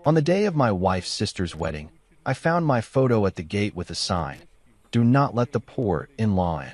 On the day of my wife's sister's wedding, I found my photo at the gate with a sign, "Do not let the poor in-law in."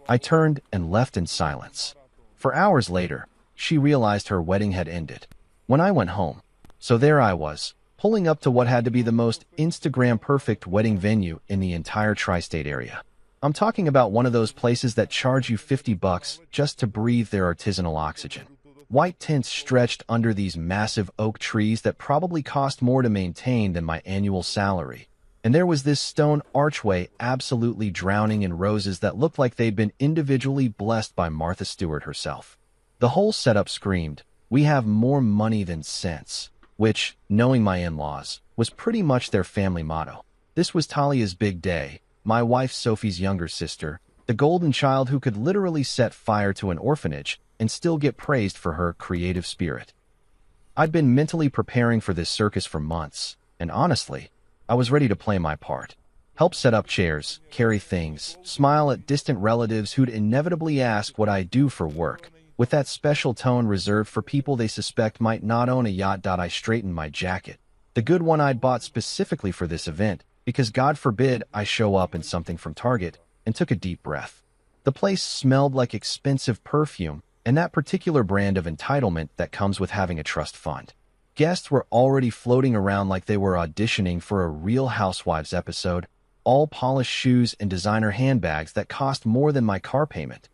I turned and left in silence. For hours later, she realized her wedding had ended. When I went home, so there I was, pulling up to what had to be the most Instagram-perfect wedding venue in the entire tri-state area. I'm talking about one of those places that charge you $50 just to breathe their artisanal oxygen. White tents stretched under these massive oak trees that probably cost more to maintain than my annual salary. And there was this stone archway absolutely drowning in roses that looked like they'd been individually blessed by Martha Stewart herself. The whole setup screamed, "We have more money than sense," which, knowing my in-laws, was pretty much their family motto. This was Talia's big day, my wife Sophie's younger sister, the golden child who could literally set fire to an orphanage and still get praised for her creative spirit. I'd been mentally preparing for this circus for months, and honestly, I was ready to play my part. Help set up chairs, carry things, smile at distant relatives who'd inevitably ask what I do for work, with that special tone reserved for people they suspect might not own a yacht. I straightened my jacket, the good one I'd bought specifically for this event, because God forbid I show up in something from Target, and took a deep breath. The place smelled like expensive perfume, and that particular brand of entitlement that comes with having a trust fund. Guests were already floating around like they were auditioning for a Real Housewives episode, all polished shoes and designer handbags that cost more than my car payment.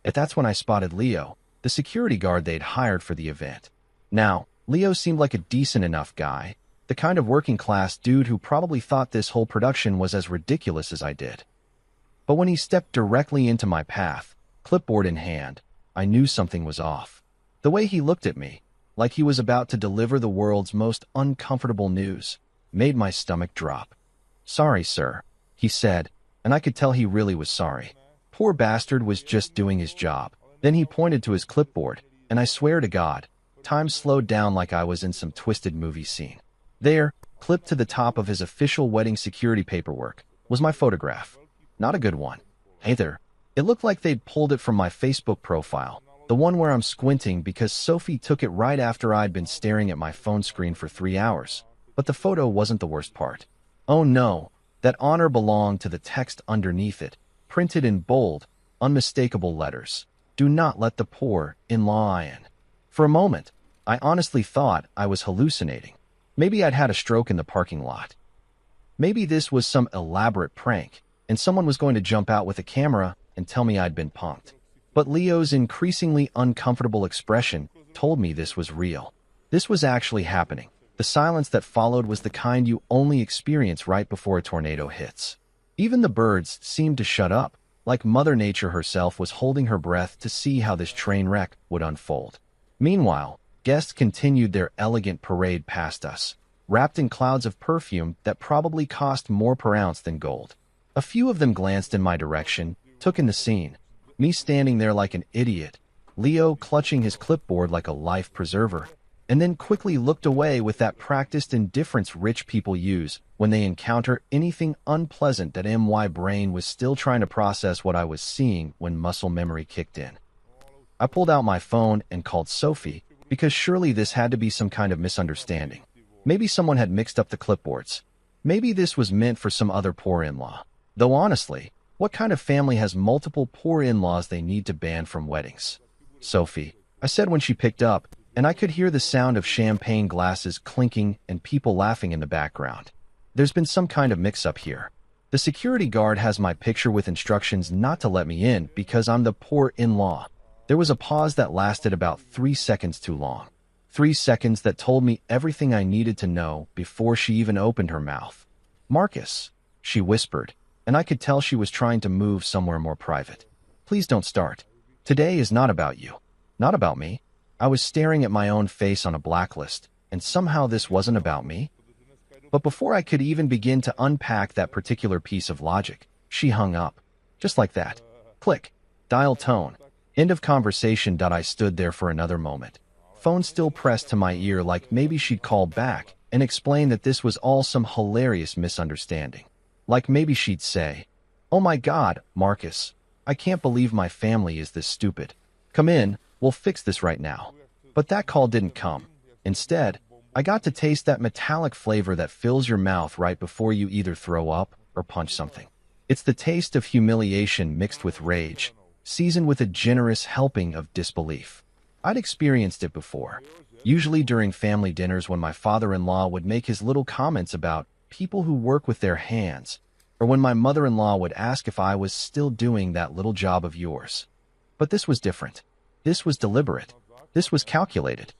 And that's when I spotted Leo, the security guard they'd hired for the event. Now, Leo seemed like a decent enough guy, the kind of working-class dude who probably thought this whole production was as ridiculous as I did. But when he stepped directly into my path, clipboard in hand, I knew something was off. The way he looked at me, like he was about to deliver the world's most uncomfortable news, made my stomach drop. "Sorry, sir," he said, and I could tell he really was sorry. Poor bastard was just doing his job. Then he pointed to his clipboard, and I swear to God, time slowed down like I was in some twisted movie scene. There, clipped to the top of his official wedding security paperwork, was my photograph. Not a good one, either. It looked like they'd pulled it from my Facebook profile, the one where I'm squinting because Sophie took it right after I'd been staring at my phone screen for 3 hours. But the photo wasn't the worst part. Oh no, that honor belonged to the text underneath it, printed in bold, unmistakable letters. "Do not let the poor in-law in." For a moment, I honestly thought I was hallucinating. Maybe I'd had a stroke in the parking lot. Maybe this was some elaborate prank, and someone was going to jump out with a camera and tell me I'd been punked. But Leo's increasingly uncomfortable expression told me this was real. This was actually happening. The silence that followed was the kind you only experience right before a tornado hits. Even the birds seemed to shut up, like Mother Nature herself was holding her breath to see how this train wreck would unfold. Meanwhile, guests continued their elegant parade past us, wrapped in clouds of perfume that probably cost more per ounce than gold. A few of them glanced in my direction, took in the scene, me standing there like an idiot, Leo clutching his clipboard like a life preserver, and then quickly looked away with that practiced indifference rich people use when they encounter anything unpleasant. That my brain was still trying to process what I was seeing when muscle memory kicked in. I pulled out my phone and called Sophie, because surely this had to be some kind of misunderstanding. Maybe someone had mixed up the clipboards. Maybe this was meant for some other poor in-law. Though honestly, what kind of family has multiple poor in-laws they need to ban from weddings? "Sophie," I said when she picked up, and I could hear the sound of champagne glasses clinking and people laughing in the background. "There's been some kind of mix-up here. The security guard has my picture with instructions not to let me in because I'm the poor in-law." There was a pause that lasted about 3 seconds too long. 3 seconds that told me everything I needed to know before she even opened her mouth. "Marcus," she whispered, and I could tell she was trying to move somewhere more private. "Please don't start. Today is not about you. Not about me." I was staring at my own face on a blacklist, and somehow this wasn't about me. But before I could even begin to unpack that particular piece of logic, she hung up. Just like that. Click. Dial tone. End of conversation. I stood there for another moment, phone still pressed to my ear like maybe she'd call back and explain that this was all some hilarious misunderstanding. Like maybe she'd say, "Oh my God, Marcus, I can't believe my family is this stupid. Come in, we'll fix this right now." But that call didn't come. Instead, I got to taste that metallic flavor that fills your mouth right before you either throw up or punch something. It's the taste of humiliation mixed with rage, seasoned with a generous helping of disbelief. I'd experienced it before, usually during family dinners when my father-in-law would make his little comments about people who work with their hands, or when my mother-in-law would ask if I was still doing that little job of yours. But this was different. This was deliberate. This was calculated.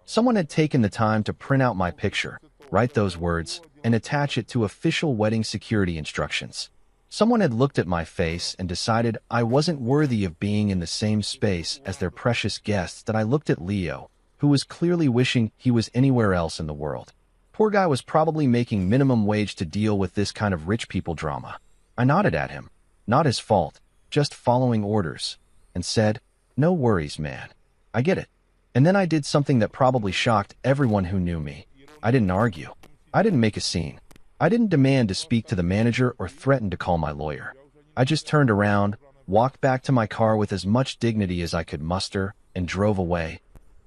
Someone had taken the time to print out my picture, write those words, and attach it to official wedding security instructions. Someone had looked at my face and decided I wasn't worthy of being in the same space as their precious guests. That I looked at Leo, who was clearly wishing he was anywhere else in the world. Poor guy was probably making minimum wage to deal with this kind of rich people drama. I nodded at him. Not his fault, just following orders, and said, "No worries, man. I get it." And then I did something that probably shocked everyone who knew me. I didn't argue. I didn't make a scene. I didn't demand to speak to the manager or threaten to call my lawyer. I just turned around, walked back to my car with as much dignity as I could muster, and drove away.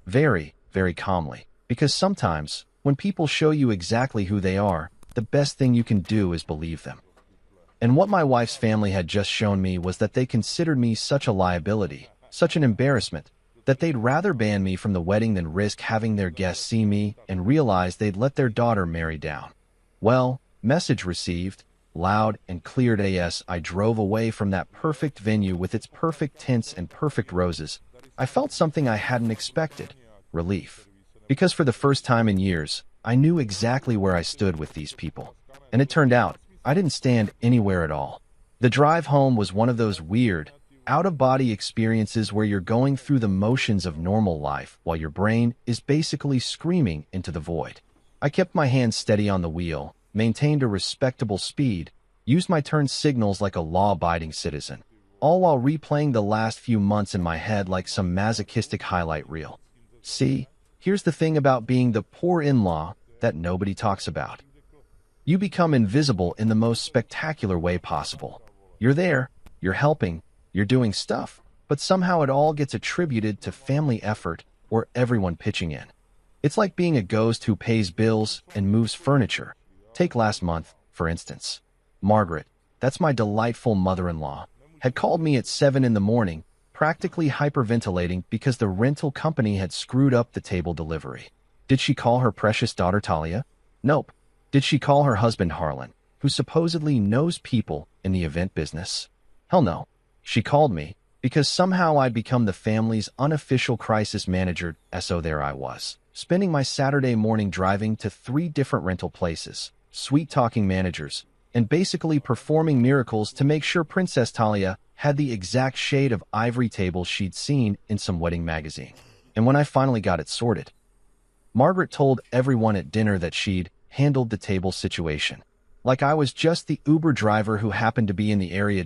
Very, very calmly. Because sometimes, when people show you exactly who they are, the best thing you can do is believe them. And what my wife's family had just shown me was that they considered me such a liability, such an embarrassment, that they'd rather ban me from the wedding than risk having their guests see me and realize they'd let their daughter marry down. Well, message received, loud and clear as I drove away from that perfect venue with its perfect tints and perfect roses. I felt something I hadn't expected, relief. Because for the first time in years, I knew exactly where I stood with these people. And it turned out, I didn't stand anywhere at all. The drive home was one of those weird, out-of-body experiences where you're going through the motions of normal life while your brain is basically screaming into the void. I kept my hands steady on the wheel, maintained a respectable speed, used my turn signals like a law-abiding citizen, all while replaying the last few months in my head like some masochistic highlight reel. See, here's the thing about being the poor in-law that nobody talks about. You become invisible in the most spectacular way possible. You're there, you're helping, you're doing stuff, but somehow it all gets attributed to family effort or everyone pitching in. It's like being a ghost who pays bills and moves furniture. Take last month, for instance. Margaret, that's my delightful mother-in-law, had called me at 7 in the morning, practically hyperventilating because the rental company had screwed up the table delivery. Did she call her precious daughter Talia? Nope. Did she call her husband Harlan, who supposedly knows people in the event business? Hell no. She called me, because somehow I'd become the family's unofficial crisis manager, so there I was, spending my Saturday morning driving to 3 different rental places, sweet-talking managers, and basically performing miracles to make sure Princess Talia had the exact shade of ivory table she'd seen in some wedding magazine. And when I finally got it sorted, Margaret told everyone at dinner that she'd handled the table situation, like I was just the Uber driver who happened to be in the area.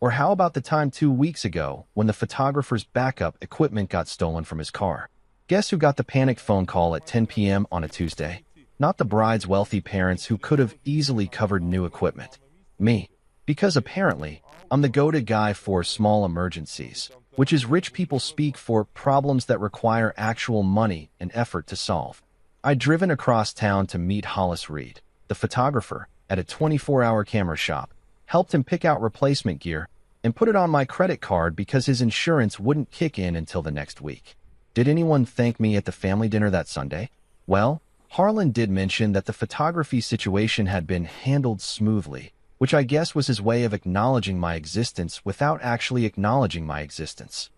Or how about the time 2 weeks ago when the photographer's backup equipment got stolen from his car? Guess who got the panicked phone call at 10 p.m. on a Tuesday? Not the bride's wealthy parents who could have easily covered new equipment. Me. Because apparently, I'm the go-to guy for small emergencies, which is rich people speak for problems that require actual money and effort to solve. I'd driven across town to meet Hollis Reed, the photographer, at a 24-hour camera shop, helped him pick out replacement gear, and put it on my credit card because his insurance wouldn't kick in until the next week. Did anyone thank me at the family dinner that Sunday? Well, Harlan did mention that the photography situation had been handled smoothly, which I guess was his way of acknowledging my existence without actually acknowledging my existence.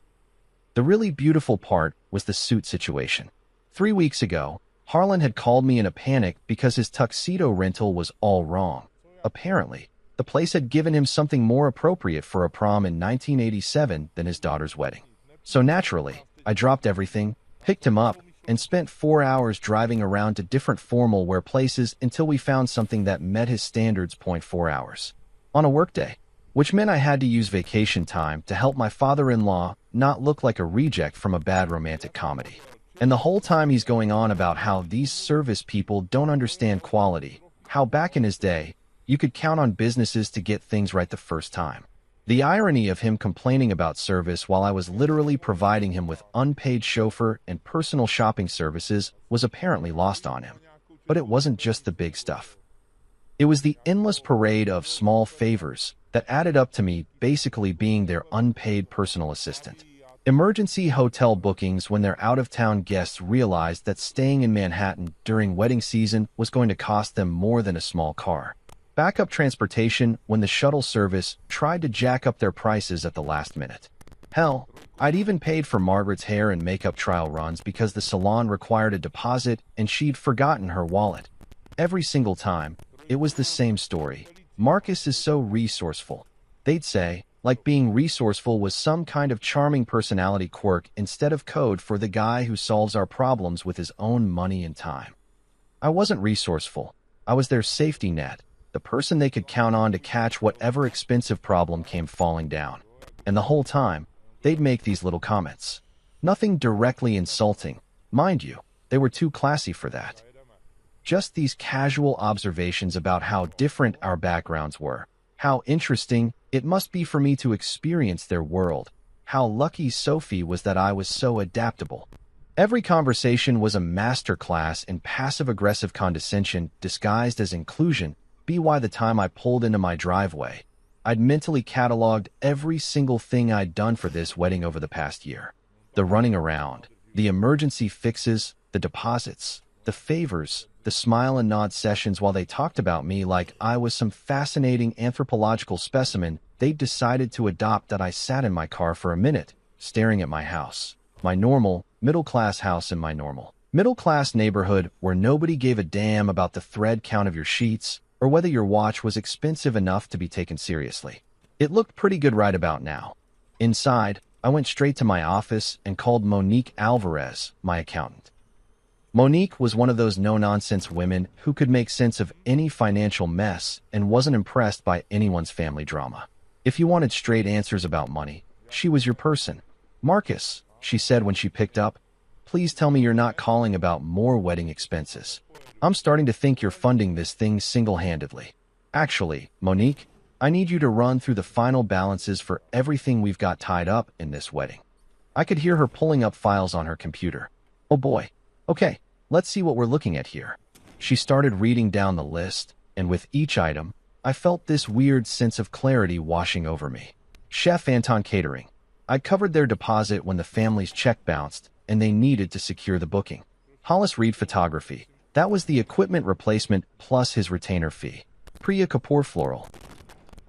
The really beautiful part was the suit situation. 3 weeks ago, Harlan had called me in a panic because his tuxedo rental was all wrong. Apparently, the place had given him something more appropriate for a prom in 1987 than his daughter's wedding. So naturally, I dropped everything, picked him up, and spent 4 hours driving around to different formal wear places until we found something that met his standards. 4 hours. On a workday, which meant I had to use vacation time to help my father-in-law not look like a reject from a bad romantic comedy. And the whole time he's going on about how these service people don't understand quality, how back in his day, you could count on businesses to get things right the first time. The irony of him complaining about service while I was literally providing him with unpaid chauffeur and personal shopping services was apparently lost on him. But it wasn't just the big stuff. It was the endless parade of small favors that added up to me basically being their unpaid personal assistant. Emergency hotel bookings when their out-of-town guests realized that staying in Manhattan during wedding season was going to cost them more than a small car. Backup transportation when the shuttle service tried to jack up their prices at the last minute. Hell, I'd even paid for Margaret's hair and makeup trial runs because the salon required a deposit and she'd forgotten her wallet. Every single time, it was the same story. Marcus is so resourceful. They'd say, like being resourceful was some kind of charming personality quirk instead of code for the guy who solves our problems with his own money and time. I wasn't resourceful. I was their safety net, the person they could count on to catch whatever expensive problem came falling down. And the whole time, they'd make these little comments. Nothing directly insulting. Mind you, they were too classy for that. Just these casual observations about how different our backgrounds were. How interesting it must be for me to experience their world. How lucky Sophie was that I was so adaptable. Every conversation was a masterclass in passive-aggressive condescension disguised as inclusion. By the time I pulled into my driveway, I'd mentally cataloged every single thing I'd done for this wedding over the past year. The running around, the emergency fixes, the deposits, the favors, the smile and nod sessions while they talked about me like I was some fascinating anthropological specimen they'd decided to adopt. That I sat in my car for a minute, staring at my house. My normal, middle-class house in my normal, middle-class neighborhood where nobody gave a damn about the thread count of your sheets or whether your watch was expensive enough to be taken seriously. It looked pretty good right about now. Inside, I went straight to my office and called Monique Alvarez, my accountant. Monique was one of those no-nonsense women who could make sense of any financial mess and wasn't impressed by anyone's family drama. If you wanted straight answers about money, she was your person. Marcus, she said when she picked up, please tell me you're not calling about more wedding expenses. I'm starting to think you're funding this thing single-handedly. Actually, Monique, I need you to run through the final balances for everything we've got tied up in this wedding. I could hear her pulling up files on her computer. Oh boy. Okay, let's see what we're looking at here. She started reading down the list, and with each item, I felt this weird sense of clarity washing over me. Chef Anton Catering. I'd covered their deposit when the family's check bounced, and they needed to secure the booking. Hollis Reed Photography. That was the equipment replacement plus his retainer fee. Priya Kapoor Floral.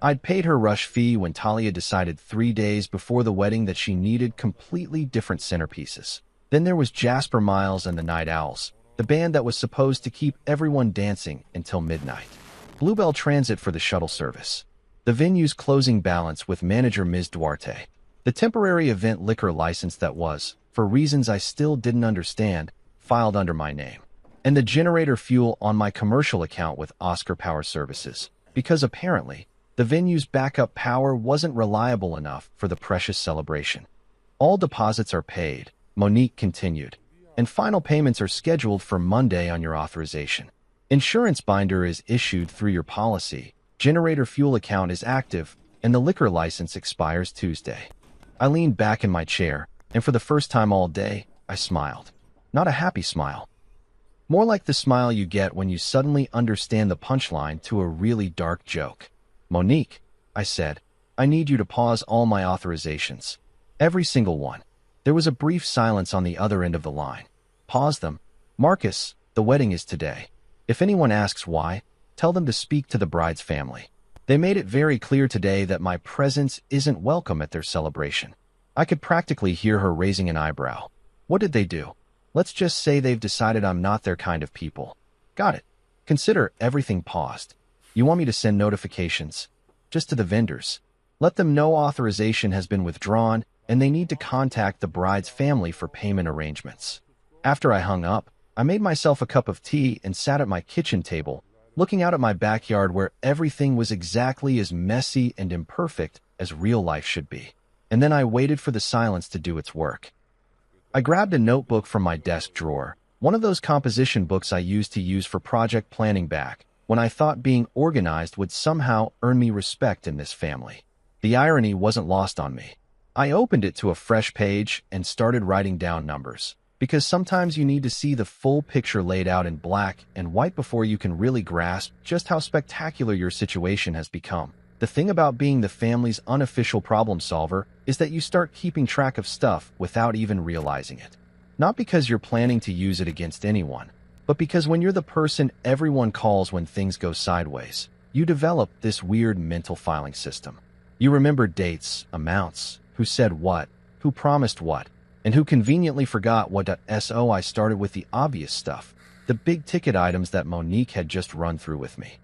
I'd paid her rush fee when Talia decided 3 days before the wedding that she needed completely different centerpieces. Then there was Jasper Miles and the Night Owls, the band that was supposed to keep everyone dancing until midnight. Bluebell Transit for the shuttle service. The venue's closing balance with manager Ms. Duarte. The temporary event liquor license that was, for reasons I still didn't understand, filed under my name. And the generator fuel on my commercial account with Oscar Power Services, because apparently, the venue's backup power wasn't reliable enough for the precious celebration. All deposits are paid, Monique continued, and final payments are scheduled for Monday on your authorization. Insurance binder is issued through your policy, generator fuel account is active, and the liquor license expires Tuesday. I leaned back in my chair, and for the first time all day, I smiled. Not a happy smile. More like the smile you get when you suddenly understand the punchline to a really dark joke. Monique, I said, I need you to pause all my authorizations. Every single one. There was a brief silence on the other end of the line. Pause them. Marcus, the wedding is today. If anyone asks why, tell them to speak to the bride's family. They made it very clear today that my presence isn't welcome at their celebration. I could practically hear her raising an eyebrow. What did they do? Let's just say they've decided I'm not their kind of people. Got it. Consider everything paused. You want me to send notifications? Just to the vendors. Let them know authorization has been withdrawn and they need to contact the bride's family for payment arrangements. After I hung up, I made myself a cup of tea and sat at my kitchen table, looking out at my backyard where everything was exactly as messy and imperfect as real life should be. And then I waited for the silence to do its work. I grabbed a notebook from my desk drawer, one of those composition books I used to use for project planning back when I thought being organized would somehow earn me respect in this family. The irony wasn't lost on me. I opened it to a fresh page and started writing down numbers, because sometimes you need to see the full picture laid out in black and white before you can really grasp just how spectacular your situation has become. The thing about being the family's unofficial problem solver is that you start keeping track of stuff without even realizing it. Not because you're planning to use it against anyone, but because when you're the person everyone calls when things go sideways, you develop this weird mental filing system. You remember dates, amounts, who said what, who promised what, and who conveniently forgot what. So I started with the obvious stuff, the big-ticket items that Monique had just run through with me.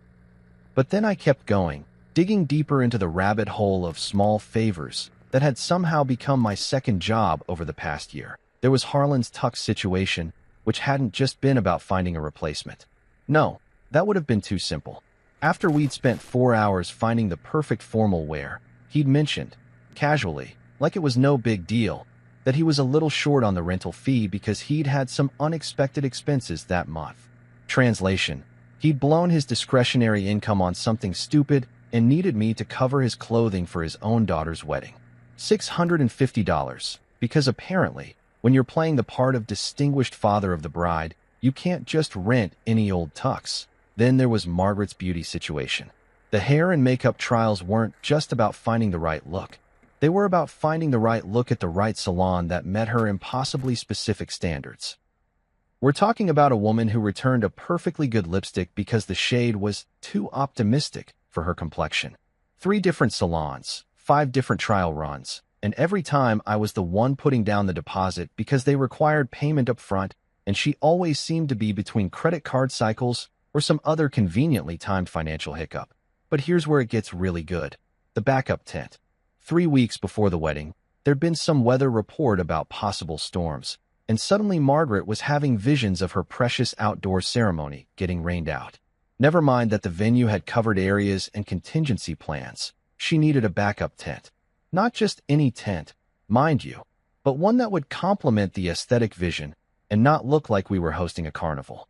But then I kept going, digging deeper into the rabbit hole of small favors that had somehow become my second job over the past year. There was Harlan's tux situation, which hadn't just been about finding a replacement. No, that would have been too simple. After we'd spent 4 hours finding the perfect formal wear, he'd mentioned, casually, like it was no big deal, that he was a little short on the rental fee because he'd had some unexpected expenses that month. Translation: he'd blown his discretionary income on something stupid and needed me to cover his clothing for his own daughter's wedding. $650, because apparently, when you're playing the part of distinguished father of the bride, you can't just rent any old tux. Then there was Margaret's beauty situation. The hair and makeup trials weren't just about finding the right look. They were about finding the right look at the right salon that met her impossibly specific standards. We're talking about a woman who returned a perfectly good lipstick because the shade was too optimistic for her complexion. 3 different salons, 5 different trial runs, and every time I was the one putting down the deposit because they required payment up front, and she always seemed to be between credit card cycles or some other conveniently timed financial hiccup. But here's where it gets really good. The backup tent. 3 weeks before the wedding, there'd been some weather report about possible storms, and suddenly Margaret was having visions of her precious outdoor ceremony getting rained out. Never mind that the venue had covered areas and contingency plans. She needed a backup tent. Not just any tent, mind you, but one that would complement the aesthetic vision and not look like we were hosting a carnival.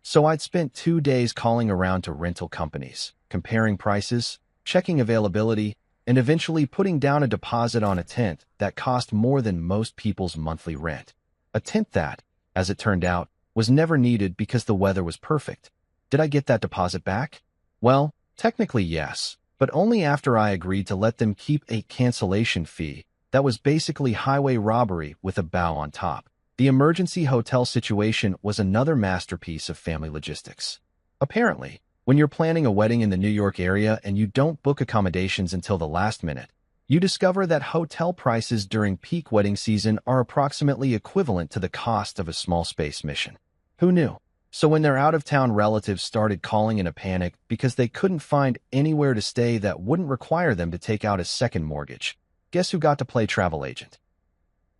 So I'd spent 2 days calling around to rental companies, comparing prices, checking availability, and eventually putting down a deposit on a tent that cost more than most people's monthly rent. A tent that, as it turned out, was never needed because the weather was perfect. Did I get that deposit back? Well, technically yes, but only after I agreed to let them keep a cancellation fee that was basically highway robbery with a bow on top. The emergency hotel situation was another masterpiece of family logistics. Apparently, when you're planning a wedding in the New York area and you don't book accommodations until the last minute, you discover that hotel prices during peak wedding season are approximately equivalent to the cost of a small space mission. Who knew? So when their out-of-town relatives started calling in a panic because they couldn't find anywhere to stay that wouldn't require them to take out a second mortgage, guess who got to play travel agent?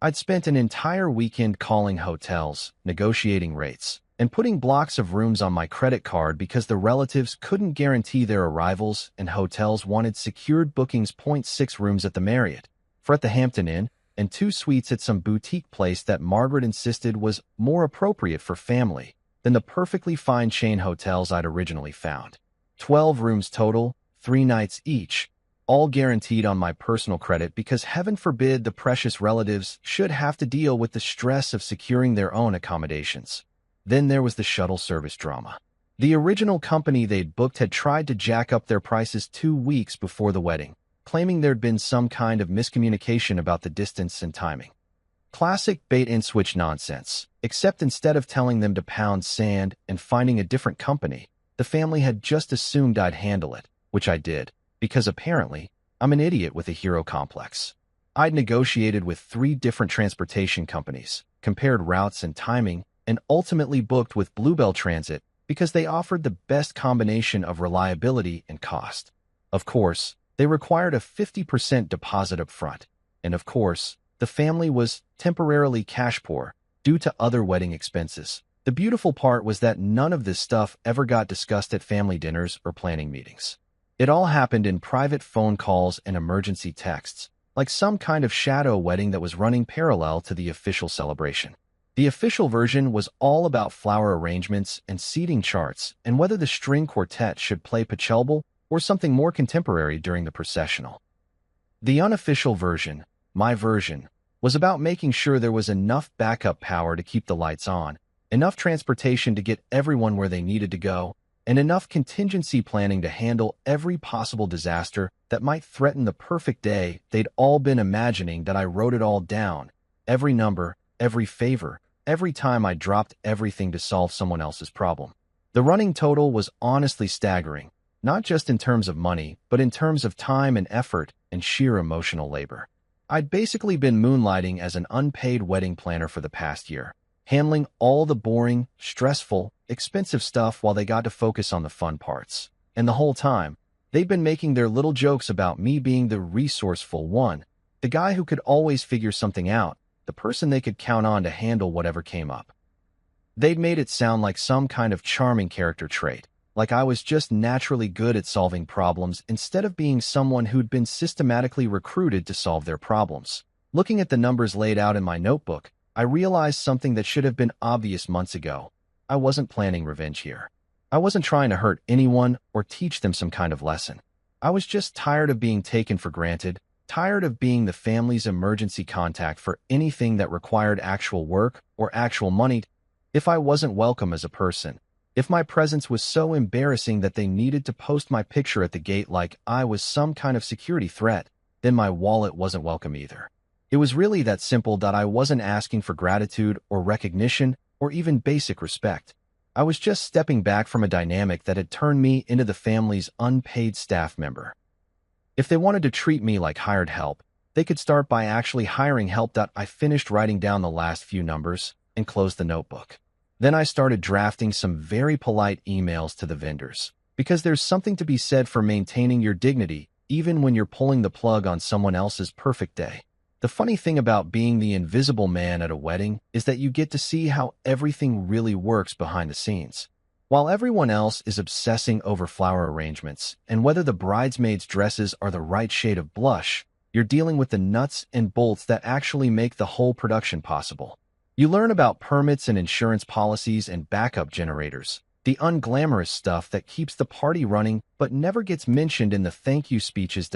I'd spent an entire weekend calling hotels, negotiating rates, and putting blocks of rooms on my credit card because the relatives couldn't guarantee their arrivals and hotels wanted secured bookings. 6 rooms at the Marriott, 4 at the Hampton Inn, and 2 suites at some boutique place that Margaret insisted was more appropriate for family than the perfectly fine chain hotels I'd originally found. 12 rooms total, 3 nights each, all guaranteed on my personal credit because heaven forbid the precious relatives should have to deal with the stress of securing their own accommodations. Then there was the shuttle service drama. The original company they'd booked had tried to jack up their prices 2 weeks before the wedding, claiming there'd been some kind of miscommunication about the distance and timing. Classic bait-and-switch nonsense, except instead of telling them to pound sand and finding a different company, the family had just assumed I'd handle it, which I did, because apparently, I'm an idiot with a hero complex. I'd negotiated with 3 different transportation companies, compared routes and timing, and ultimately booked with Bluebell Transit because they offered the best combination of reliability and cost. Of course, they required a 50% deposit up front, and of course, the family was temporarily cash poor due to other wedding expenses. The beautiful part was that none of this stuff ever got discussed at family dinners or planning meetings. It all happened in private phone calls and emergency texts, like some kind of shadow wedding that was running parallel to the official celebration. The official version was all about flower arrangements and seating charts and whether the string quartet should play Pachelbel or something more contemporary during the processional. The unofficial version, my version, was about making sure there was enough backup power to keep the lights on, enough transportation to get everyone where they needed to go, and enough contingency planning to handle every possible disaster that might threaten the perfect day they'd all been imagining. That I wrote it all down, every number, every favor, every time I dropped everything to solve someone else's problem. The running total was honestly staggering, not just in terms of money, but in terms of time and effort and sheer emotional labor. I'd basically been moonlighting as an unpaid wedding planner for the past year, handling all the boring, stressful, expensive stuff while they got to focus on the fun parts. And the whole time, they'd been making their little jokes about me being the resourceful one, the guy who could always figure something out, the person they could count on to handle whatever came up. They'd made it sound like some kind of charming character trait, like I was just naturally good at solving problems instead of being someone who'd been systematically recruited to solve their problems. Looking at the numbers laid out in my notebook, I realized something that should have been obvious months ago. I wasn't planning revenge here. I wasn't trying to hurt anyone or teach them some kind of lesson. I was just tired of being taken for granted, tired of being the family's emergency contact for anything that required actual work or actual money. If I wasn't welcome as a person, if my presence was so embarrassing that they needed to post my picture at the gate like I was some kind of security threat, then my wallet wasn't welcome either. It was really that simple. That I wasn't asking for gratitude or recognition or even basic respect. I was just stepping back from a dynamic that had turned me into the family's unpaid staff member. If they wanted to treat me like hired help, they could start by actually hiring help. I finished writing down the last few numbers and closed the notebook. Then I started drafting some very polite emails to the vendors, because there's something to be said for maintaining your dignity even when you're pulling the plug on someone else's perfect day. The funny thing about being the invisible man at a wedding is that you get to see how everything really works behind the scenes. While everyone else is obsessing over flower arrangements and whether the bridesmaids' dresses are the right shade of blush, you're dealing with the nuts and bolts that actually make the whole production possible. You learn about permits and insurance policies and backup generators, the unglamorous stuff that keeps the party running but never gets mentioned in the thank you speeches.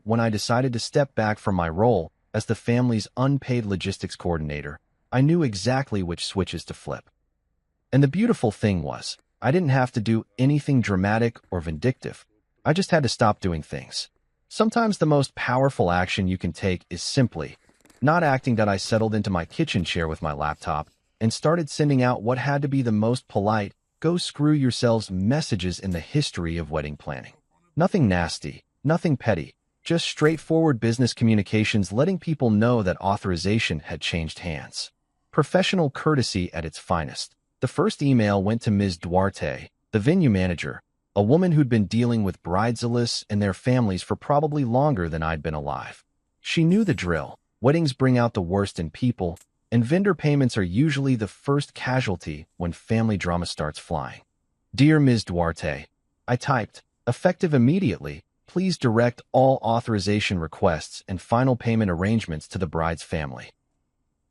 When I decided to step back from my role as the family's unpaid logistics coordinator, I knew exactly which switches to flip. And the beautiful thing was, I didn't have to do anything dramatic or vindictive. I just had to stop doing things. Sometimes the most powerful action you can take is simply not acting. That I settled into my kitchen chair with my laptop and started sending out what had to be the most polite, go screw yourselves messages in the history of wedding planning. Nothing nasty, nothing petty, just straightforward business communications letting people know that authorization had changed hands. Professional courtesy at its finest. The first email went to Ms. Duarte, the venue manager, a woman who'd been dealing with bridezillas and their families for probably longer than I'd been alive. She knew the drill. Weddings bring out the worst in people, and vendor payments are usually the first casualty when family drama starts flying. Dear Ms. Duarte, I typed, effective immediately, please direct all authorization requests and final payment arrangements to the bride's family.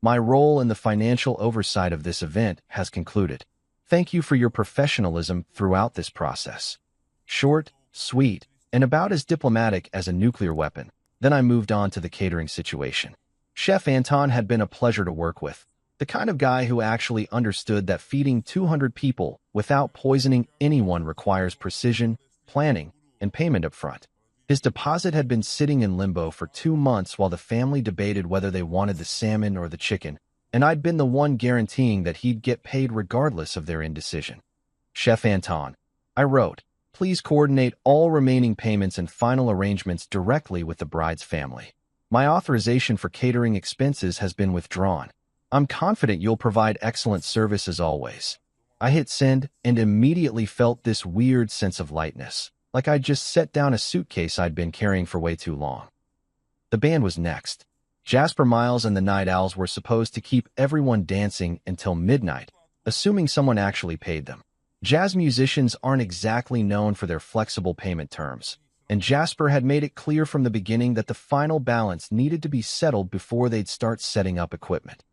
My role in the financial oversight of this event has concluded. Thank you for your professionalism throughout this process. Short, sweet, and about as diplomatic as a nuclear weapon. Then I moved on to the catering situation. Chef Anton had been a pleasure to work with, the kind of guy who actually understood that feeding 200 people without poisoning anyone requires precision, planning, and payment up front. His deposit had been sitting in limbo for 2 months while the family debated whether they wanted the salmon or the chicken, and I'd been the one guaranteeing that he'd get paid regardless of their indecision. Chef Anton, I wrote, please coordinate all remaining payments and final arrangements directly with the bride's family. My authorization for catering expenses has been withdrawn. I'm confident you'll provide excellent service as always. I hit send and immediately felt this weird sense of lightness, like I'd just set down a suitcase I'd been carrying for way too long. The band was next. Jasper Miles and the Night Owls were supposed to keep everyone dancing until midnight, assuming someone actually paid them. Jazz musicians aren't exactly known for their flexible payment terms, and Jasper had made it clear from the beginning that the final balance needed to be settled before they'd start setting up equipment.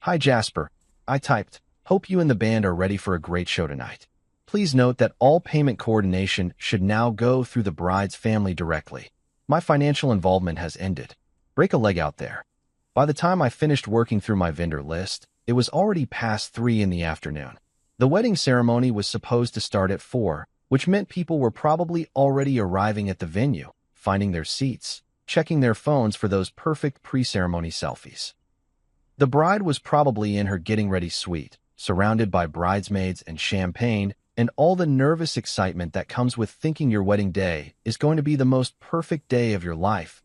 Hi Jasper, I typed, hope you and the band are ready for a great show tonight. Please note that all payment coordination should now go through the bride's family directly. My financial involvement has ended. Break a leg out there. By the time I finished working through my vendor list, it was already past 3 in the afternoon. The wedding ceremony was supposed to start at 4, which meant people were probably already arriving at the venue, finding their seats, checking their phones for those perfect pre-ceremony selfies. The bride was probably in her getting-ready suite, surrounded by bridesmaids and champagne, and all the nervous excitement that comes with thinking your wedding day is going to be the most perfect day of your life.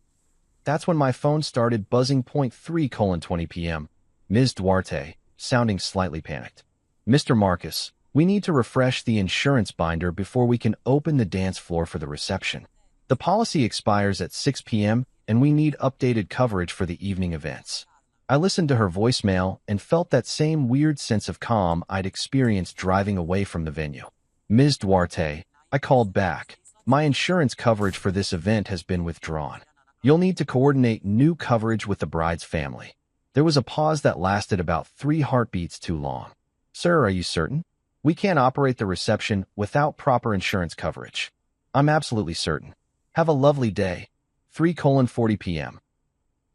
That's when my phone started buzzing. 3:20 p.m. Ms. Duarte, sounding slightly panicked. Mr. Marcus, we need to refresh the insurance binder before we can open the dance floor for the reception. The policy expires at 6 p.m., and we need updated coverage for the evening events. I listened to her voicemail and felt that same weird sense of calm I'd experienced driving away from the venue. Ms. Duarte, I called back. My insurance coverage for this event has been withdrawn. You'll need to coordinate new coverage with the bride's family. There was a pause that lasted about 3 heartbeats too long. Sir, are you certain? We can't operate the reception without proper insurance coverage. I'm absolutely certain. Have a lovely day. 3:40 p.m.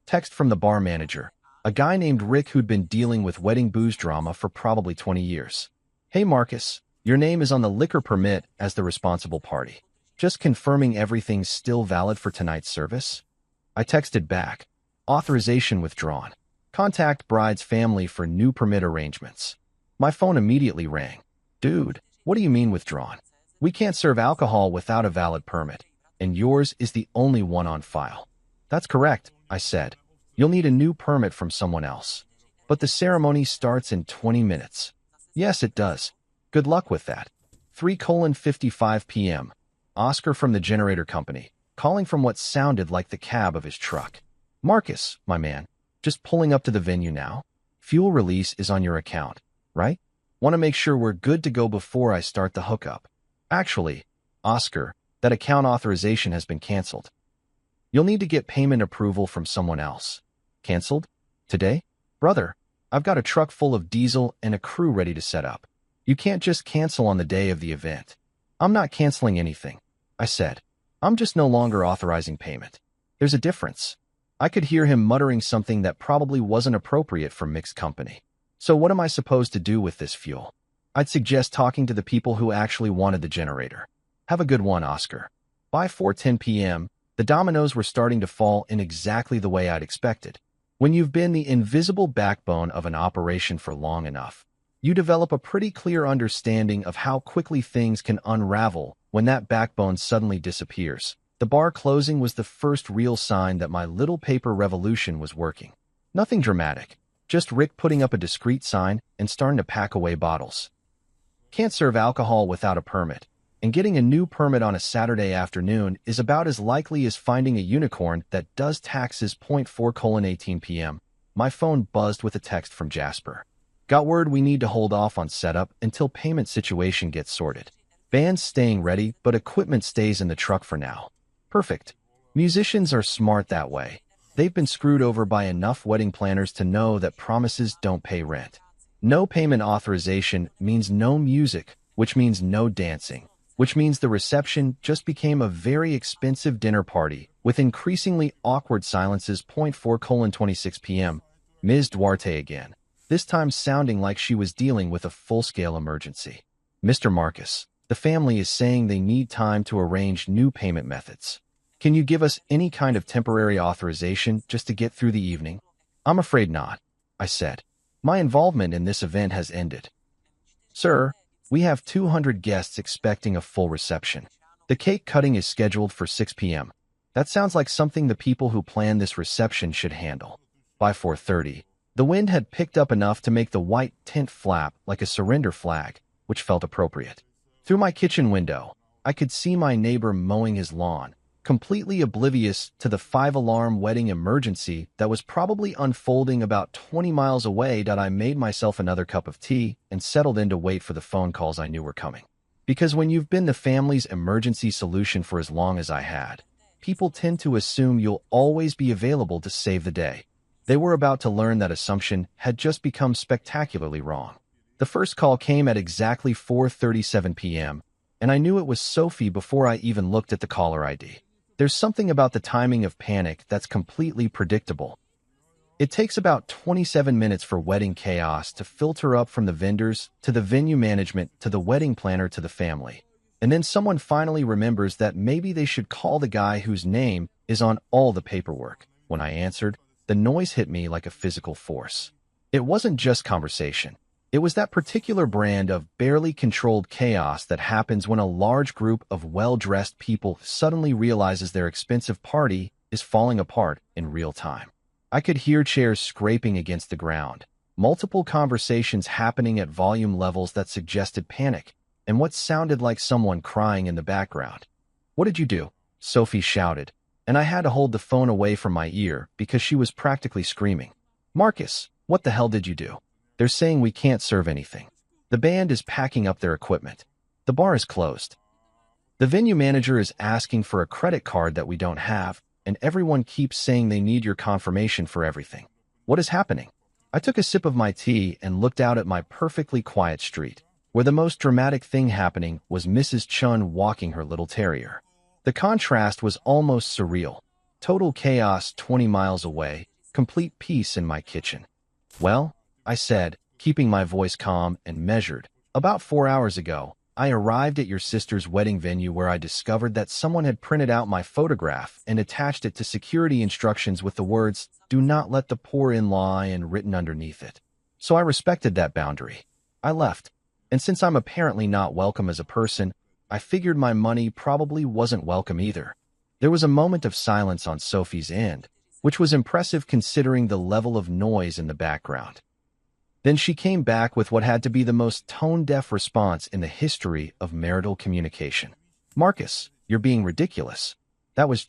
Text from the bar manager, a guy named Rick who'd been dealing with wedding booze drama for probably 20 years. Hey Marcus, your name is on the liquor permit as the responsible party. Just confirming everything's still valid for tonight's service? I texted back. Authorization withdrawn. Contact bride's family for new permit arrangements. My phone immediately rang. Dude, what do you mean withdrawn? We can't serve alcohol without a valid permit, and yours is the only one on file. That's correct, I said. You'll need a new permit from someone else. But the ceremony starts in 20 minutes. Yes, it does. Good luck with that. 3:55 p.m. Oscar from the generator company, calling from what sounded like the cab of his truck. Marcus, my man, just pulling up to the venue now. Fuel release is on your account, right? Want to make sure we're good to go before I start the hookup. Actually, Oscar, that account authorization has been canceled. You'll need to get payment approval from someone else. Canceled? Today? Brother, I've got a truck full of diesel and a crew ready to set up. You can't just cancel on the day of the event. I'm not canceling anything, I said. I'm just no longer authorizing payment. There's a difference. I could hear him muttering something that probably wasn't appropriate for mixed company. So what am I supposed to do with this fuel? I'd suggest talking to the people who actually wanted the generator. Have a good one, Oscar. By 4:10 p.m., the dominoes were starting to fall in exactly the way I'd expected. When you've been the invisible backbone of an operation for long enough, you develop a pretty clear understanding of how quickly things can unravel when that backbone suddenly disappears. The bar closing was the first real sign that my little paper revolution was working. Nothing dramatic, just Rick putting up a discreet sign and starting to pack away bottles. Can't serve alcohol without a permit, and getting a new permit on a Saturday afternoon is about as likely as finding a unicorn that does taxes. 4:18 p.m. My phone buzzed with a text from Jasper. Got word we need to hold off on setup until payment situation gets sorted. Band's staying ready, but equipment stays in the truck for now. Perfect. Musicians are smart that way. They've been screwed over by enough wedding planners to know that promises don't pay rent. No payment authorization means no music, which means no dancing, which means the reception just became a very expensive dinner party with increasingly awkward silences. 4:26 p.m. Ms. Duarte again, this time sounding like she was dealing with a full-scale emergency. Mr. Marcus, the family is saying they need time to arrange new payment methods. Can you give us any kind of temporary authorization just to get through the evening? I'm afraid not, I said. My involvement in this event has ended. Sir, we have 200 guests expecting a full reception. The cake cutting is scheduled for 6 p.m. That sounds like something the people who plan this reception should handle. By 4:30, the wind had picked up enough to make the white tent flap like a surrender flag, which felt appropriate. Through my kitchen window, I could see my neighbor mowing his lawn, completely oblivious to the 5-alarm wedding emergency that was probably unfolding about 20 miles away. I made myself another cup of tea and settled in to wait for the phone calls I knew were coming. Because when you've been the family's emergency solution for as long as I had, people tend to assume you'll always be available to save the day. They were about to learn that assumption had just become spectacularly wrong. The first call came at exactly 4:37 p.m., and I knew it was Sophie before I even looked at the caller ID. There's something about the timing of panic that's completely predictable. It takes about 27 minutes for wedding chaos to filter up from the vendors, to the venue management, to the wedding planner, to the family. And then someone finally remembers that maybe they should call the guy whose name is on all the paperwork. When I answered, the noise hit me like a physical force. It wasn't just conversation. It was that particular brand of barely controlled chaos that happens when a large group of well-dressed people suddenly realizes their expensive party is falling apart in real time. I could hear chairs scraping against the ground, multiple conversations happening at volume levels that suggested panic, and what sounded like someone crying in the background. "What did you do?" Sophie shouted, and I had to hold the phone away from my ear because she was practically screaming. "Marcus, what the hell did you do? They're saying we can't serve anything. The band is packing up their equipment. The bar is closed. The venue manager is asking for a credit card that we don't have, and everyone keeps saying they need your confirmation for everything. What is happening?" I took a sip of my tea and looked out at my perfectly quiet street, where the most dramatic thing happening was Mrs. Chun walking her little terrier. The contrast was almost surreal. Total chaos 20 miles away, complete peace in my kitchen. "Well," I said, keeping my voice calm and measured, "about 4 hours ago, I arrived at your sister's wedding venue where I discovered that someone had printed out my photograph and attached it to security instructions with the words, 'Do not let the poor in line,' written underneath it. So I respected that boundary. I left. And since I'm apparently not welcome as a person, I figured my money probably wasn't welcome either." There was a moment of silence on Sophie's end, which was impressive considering the level of noise in the background. Then she came back with what had to be the most tone-deaf response in the history of marital communication. "Marcus, you're being ridiculous. That was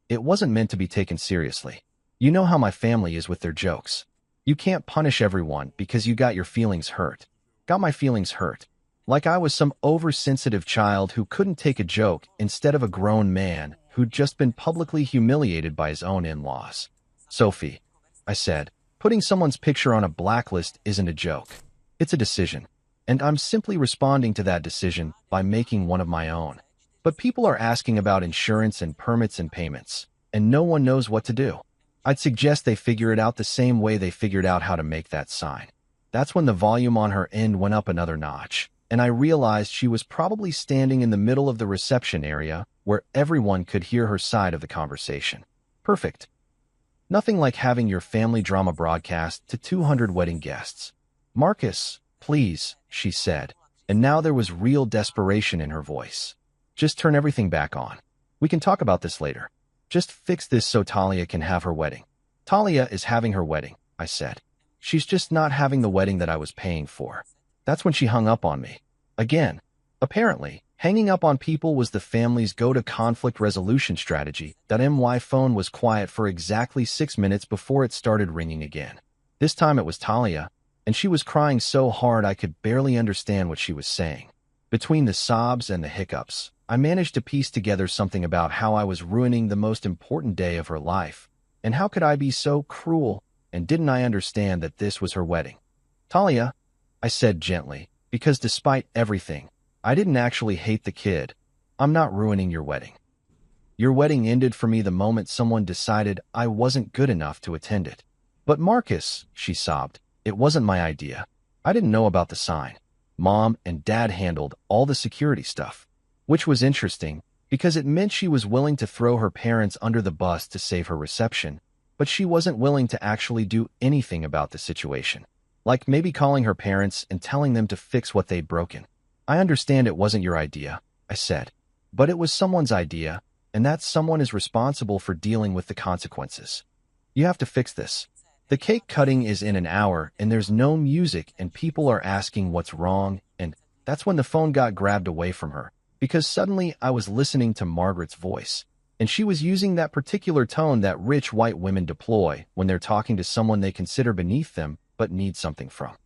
it wasn't meant to be taken seriously. You know how my family is with their jokes. You can't punish everyone because you got your feelings hurt." Got my feelings hurt. Like I was some oversensitive child who couldn't take a joke instead of a grown man who'd just been publicly humiliated by his own in-laws. "Sophie," I said, "putting someone's picture on a blacklist isn't a joke. It's a decision. And I'm simply responding to that decision by making one of my own. But people are asking about insurance and permits and payments, and no one knows what to do. I'd suggest they figure it out the same way they figured out how to make that sign." That's when the volume on her end went up another notch, and I realized she was probably standing in the middle of the reception area where everyone could hear her side of the conversation. Perfect. Nothing like having your family drama broadcast to 200 wedding guests. "Marcus, please," she said, and now there was real desperation in her voice. "Just turn everything back on. We can talk about this later. Just fix this so Talia can have her wedding." "Talia is having her wedding," I said. "She's just not having the wedding that I was paying for." That's when she hung up on me. Again. Apparently, hanging up on people was the family's go-to conflict resolution strategy. That MY phone was quiet for exactly 6 minutes before it started ringing again. This time it was Talia, and she was crying so hard I could barely understand what she was saying. Between the sobs and the hiccups, I managed to piece together something about how I was ruining the most important day of her life. And how could I be so cruel? And didn't I understand that this was her wedding? "Talia," I said gently, because despite everything, I didn't actually hate the kid. "I'm not ruining your wedding. Your wedding ended for me the moment someone decided I wasn't good enough to attend it." "But Marcus," she sobbed, "it wasn't my idea. I didn't know about the sign. Mom and Dad handled all the security stuff." Which was interesting, because it meant she was willing to throw her parents under the bus to save her reception, but she wasn't willing to actually do anything about the situation. Like maybe calling her parents and telling them to fix what they'd broken. "I understand it wasn't your idea," I said, "but it was someone's idea, and that someone is responsible for dealing with the consequences. You have to fix this. The cake cutting is in an hour, and there's no music, and people are asking what's wrong," and that's when the phone got grabbed away from her, because suddenly I was listening to Margaret's voice. And she was using that particular tone that rich white women deploy when they're talking to someone they consider beneath them but need something from.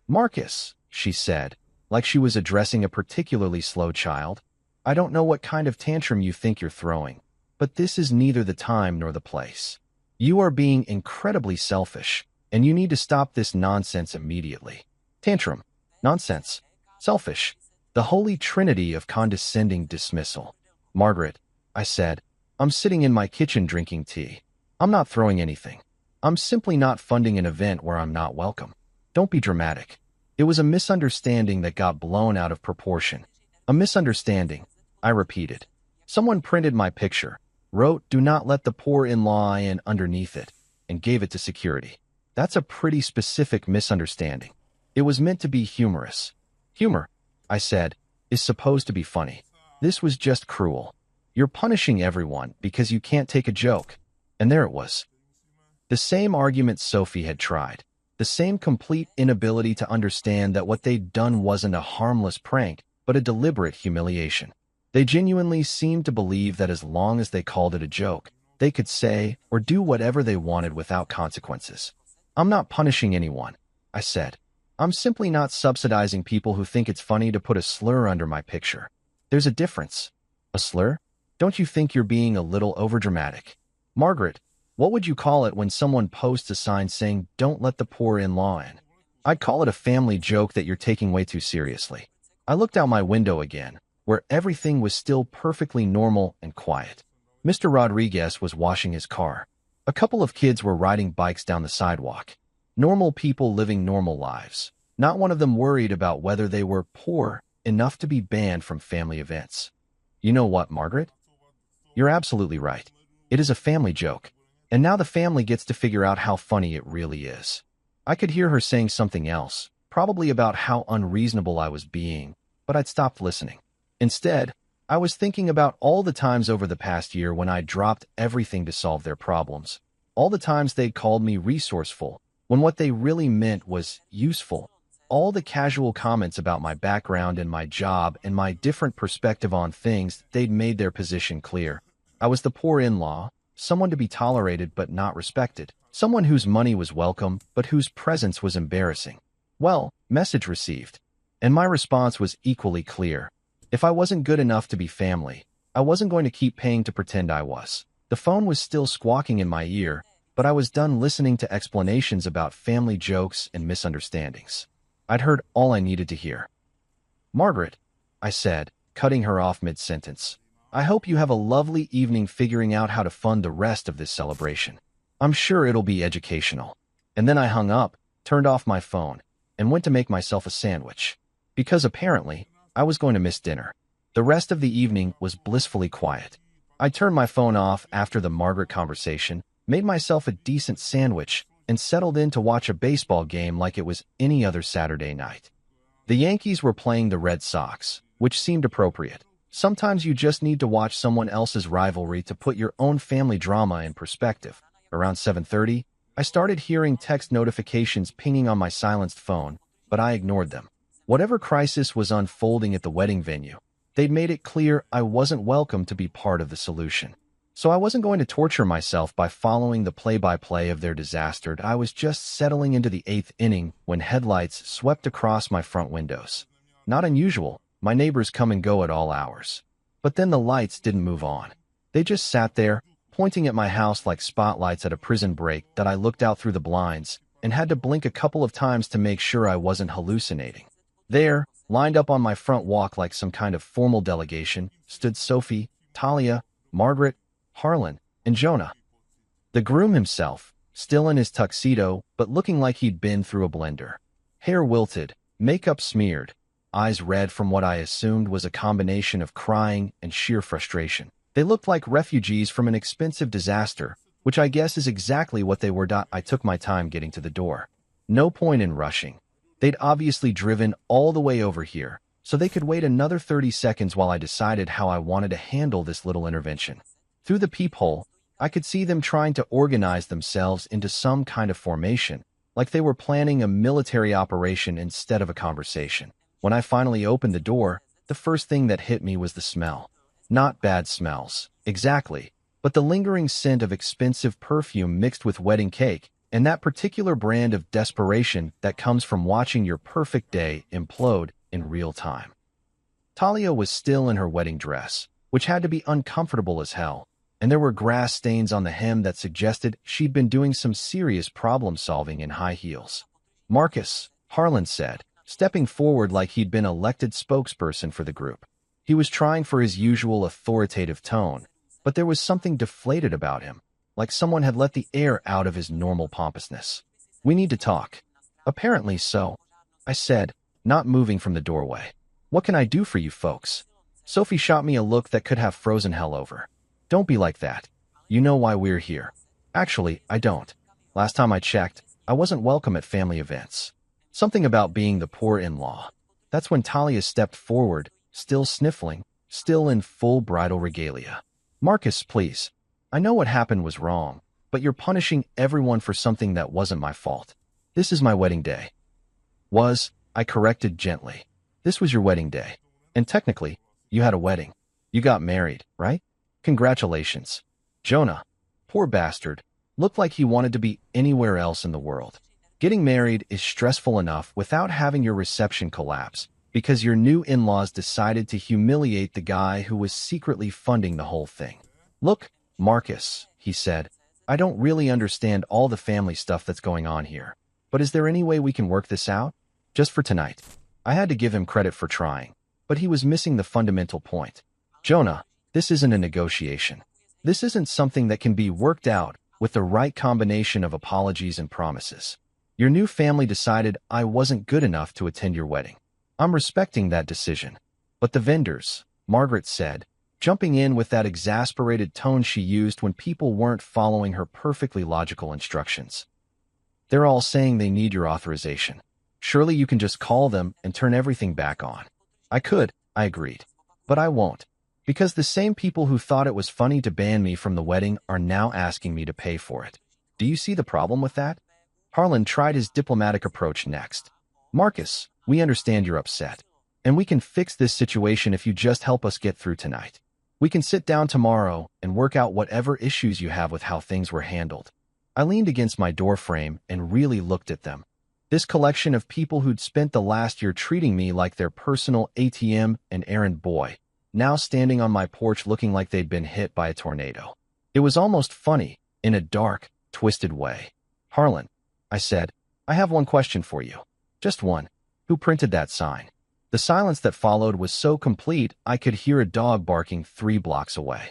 "Marcus," she said, like she was addressing a particularly slow child, "I don't know what kind of tantrum you think you're throwing, but this is neither the time nor the place. You are being incredibly selfish, and you need to stop this nonsense immediately." Tantrum, nonsense, selfish, the holy trinity of condescending dismissal. "Margaret," I said, I'm sitting in my kitchen drinking tea. I'm not throwing anything. I'm simply not funding an event where I'm not welcome. Don't be dramatic. It was a misunderstanding that got blown out of proportion. A misunderstanding, I repeated. Someone printed my picture, wrote, "Do not let the poor in-law in" underneath it, and gave it to security. That's a pretty specific misunderstanding. It was meant to be humorous. Humor, I said, is supposed to be funny. This was just cruel. You're punishing everyone because you can't take a joke. And there it was. The same argument Sophie had tried. The same complete inability to understand that what they'd done wasn't a harmless prank, but a deliberate humiliation. They genuinely seemed to believe that as long as they called it a joke, they could say or do whatever they wanted without consequences. I'm not punishing anyone, I said. I'm simply not subsidizing people who think it's funny to put a slur under my picture. There's a difference. A slur? Don't you think you're being a little overdramatic? Margaret, what would you call it when someone posts a sign saying, "Don't let the poor in-law in"? I'd call it a family joke that you're taking way too seriously. I looked out my window again, where everything was still perfectly normal and quiet. Mr. Rodriguez was washing his car. A couple of kids were riding bikes down the sidewalk. Normal people living normal lives. Not one of them worried about whether they were poor enough to be banned from family events. You know what, Margaret? You're absolutely right. It is a family joke. And now the family gets to figure out how funny it really is. I could hear her saying something else, probably about how unreasonable I was being, but I'd stopped listening. Instead, I was thinking about all the times over the past year when I dropped everything to solve their problems. All the times they'd called me resourceful, when what they really meant was useful. All the casual comments about my background and my job and my different perspective on things, they'd made their position clear. I was the poor in-law, someone to be tolerated but not respected, someone whose money was welcome but whose presence was embarrassing. Well, message received. And my response was equally clear. If I wasn't good enough to be family, I wasn't going to keep paying to pretend I was. The phone was still squawking in my ear, but I was done listening to explanations about family jokes and misunderstandings. I'd heard all I needed to hear. Margaret, I said, cutting her off mid-sentence, I hope you have a lovely evening figuring out how to fund the rest of this celebration. I'm sure it'll be educational. And then I hung up, turned off my phone, and went to make myself a sandwich. Because apparently, I was going to miss dinner. The rest of the evening was blissfully quiet. I turned my phone off after the Margaret conversation, made myself a decent sandwich, and settled in to watch a baseball game like it was any other Saturday night. The Yankees were playing the Red Sox, which seemed appropriate. Sometimes you just need to watch someone else's rivalry to put your own family drama in perspective. Around 7:30, I started hearing text notifications pinging on my silenced phone, but I ignored them. Whatever crisis was unfolding at the wedding venue, they'd made it clear I wasn't welcome to be part of the solution. So I wasn't going to torture myself by following the play-by-play of their disaster. I was just settling into the 8th inning when headlights swept across my front windows. Not unusual, my neighbors come and go at all hours. But then the lights didn't move on. They just sat there, pointing at my house like spotlights at a prison break that I looked out through the blinds and had to blink a couple of times to make sure I wasn't hallucinating. There, lined up on my front walk like some kind of formal delegation, stood Sophie, Talia, Margaret, Harlan, and Jonah. The groom himself, still in his tuxedo, but looking like he'd been through a blender. Hair wilted, makeup smeared, eyes red from what I assumed was a combination of crying and sheer frustration. They looked like refugees from an expensive disaster, which I guess is exactly what they were. I took my time getting to the door. No point in rushing. They'd obviously driven all the way over here, so they could wait another 30 seconds while I decided how I wanted to handle this little intervention. Through the peephole, I could see them trying to organize themselves into some kind of formation, like they were planning a military operation instead of a conversation. When I finally opened the door, the first thing that hit me was the smell. Not bad smells, exactly, but the lingering scent of expensive perfume mixed with wedding cake, and that particular brand of desperation that comes from watching your perfect day implode in real time. Talia was still in her wedding dress, which had to be uncomfortable as hell, and there were grass stains on the hem that suggested she'd been doing some serious problem-solving in high heels. "Marcus," Harlan said, stepping forward like he'd been elected spokesperson for the group. He was trying for his usual authoritative tone, but there was something deflated about him, like someone had let the air out of his normal pompousness. We need to talk. Apparently so, I said, not moving from the doorway. What can I do for you folks? Sophie shot me a look that could have frozen hell over. Don't be like that. You know why we're here. Actually, I don't. Last time I checked, I wasn't welcome at family events. Something about being the poor in-law. That's when Talia stepped forward, still sniffling, still in full bridal regalia. Marcus, please. I know what happened was wrong, but you're punishing everyone for something that wasn't my fault. This is my wedding day. I corrected gently. This was your wedding day. And technically, you had a wedding. You got married, right? Congratulations. Jonah, poor bastard, looked like he wanted to be anywhere else in the world. Getting married is stressful enough without having your reception collapse because your new in-laws decided to humiliate the guy who was secretly funding the whole thing. Look, Marcus, he said, I don't really understand all the family stuff that's going on here, but is there any way we can work this out? Just for tonight. I had to give him credit for trying, but he was missing the fundamental point. Jonah, this isn't a negotiation. This isn't something that can be worked out with the right combination of apologies and promises. Your new family decided I wasn't good enough to attend your wedding. I'm respecting that decision. But the vendors, Margaret said, jumping in with that exasperated tone she used when people weren't following her perfectly logical instructions. They're all saying they need your authorization. Surely you can just call them and turn everything back on. I could, I agreed. But I won't. Because the same people who thought it was funny to ban me from the wedding are now asking me to pay for it. Do you see the problem with that? Harlan tried his diplomatic approach next. Marcus, we understand you're upset. And we can fix this situation if you just help us get through tonight. We can sit down tomorrow and work out whatever issues you have with how things were handled. I leaned against my doorframe and really looked at them. This collection of people who'd spent the last year treating me like their personal ATM and errand boy, now standing on my porch looking like they'd been hit by a tornado. It was almost funny, in a dark, twisted way. Harlan, I said, I have one question for you. Just one. Who printed that sign? The silence that followed was so complete I could hear a dog barking 3 blocks away.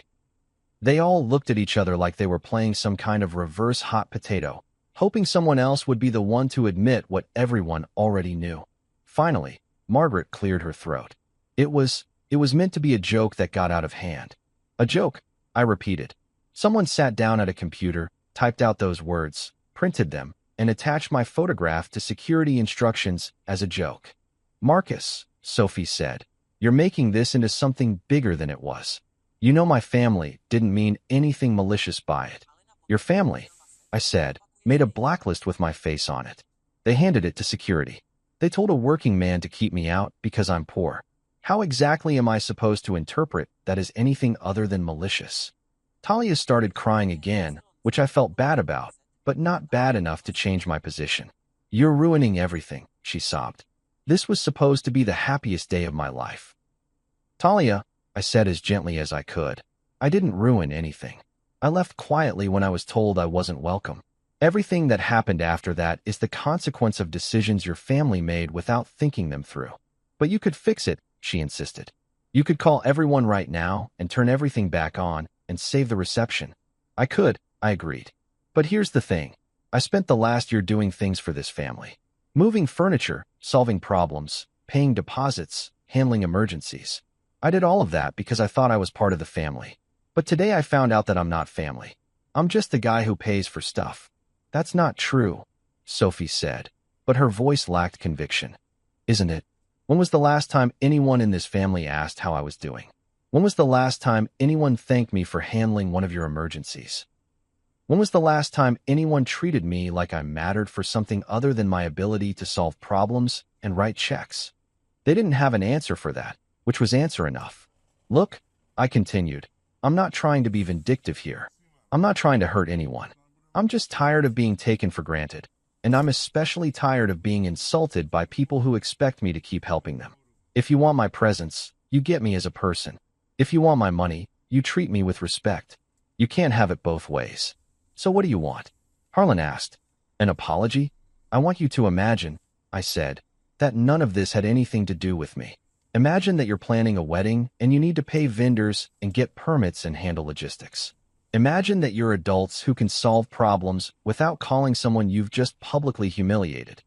They all looked at each other like they were playing some kind of reverse hot potato, hoping someone else would be the one to admit what everyone already knew. Finally, Margaret cleared her throat. It was meant to be a joke that got out of hand. A joke, I repeated. Someone sat down at a computer, typed out those words, printed them, and attached my photograph to security instructions as a joke. Marcus, Sophie said, you're making this into something bigger than it was. You know my family didn't mean anything malicious by it. Your family, I said, made a blacklist with my face on it. They handed it to security. They told a working man to keep me out because I'm poor. How exactly am I supposed to interpret that as anything other than malicious? Talia started crying again, which I felt bad about, but not bad enough to change my position. You're ruining everything, she sobbed. This was supposed to be the happiest day of my life. Talia, I said as gently as I could, I didn't ruin anything. I left quietly when I was told I wasn't welcome. Everything that happened after that is the consequence of decisions your family made without thinking them through. But you could fix it, she insisted. You could call everyone right now and turn everything back on and save the reception. I could, I agreed. But here's the thing. I spent the last year doing things for this family. Moving furniture, solving problems, paying deposits, handling emergencies. I did all of that because I thought I was part of the family. But today I found out that I'm not family. I'm just the guy who pays for stuff. That's not true, Sophie said, but her voice lacked conviction. Isn't it? When was the last time anyone in this family asked how I was doing? When was the last time anyone thanked me for handling one of your emergencies? When was the last time anyone treated me like I mattered for something other than my ability to solve problems and write checks? They didn't have an answer for that, which was answer enough. Look, I continued, I'm not trying to be vindictive here. I'm not trying to hurt anyone. I'm just tired of being taken for granted, and I'm especially tired of being insulted by people who expect me to keep helping them. If you want my presence, you get me as a person. If you want my money, you treat me with respect. You can't have it both ways. So what do you want? Harlan asked. An apology? I want you to imagine, I said, that none of this had anything to do with me. Imagine that you're planning a wedding and you need to pay vendors and get permits and handle logistics. Imagine that you're adults who can solve problems without calling someone you've just publicly humiliated.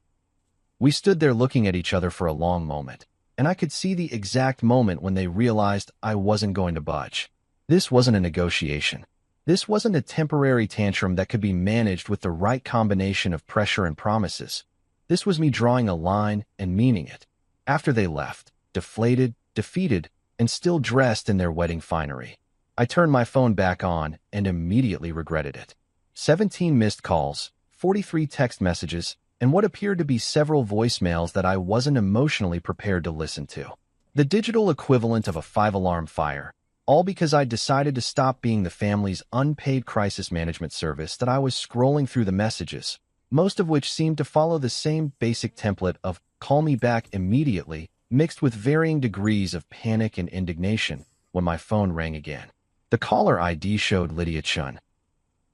We stood there looking at each other for a long moment, and I could see the exact moment when they realized I wasn't going to budge. This wasn't a negotiation. This wasn't a temporary tantrum that could be managed with the right combination of pressure and promises. This was me drawing a line and meaning it. After they left, deflated, defeated, and still dressed in their wedding finery, I turned my phone back on and immediately regretted it. 17 missed calls, 43 text messages, and what appeared to be several voicemails that I wasn't emotionally prepared to listen to. The digital equivalent of a 5-alarm fire, all because I decided to stop being the family's unpaid crisis management service that I was scrolling through the messages, most of which seemed to follow the same basic template of "call me back immediately," mixed with varying degrees of panic and indignation when my phone rang again. The caller ID showed Lydia Chun,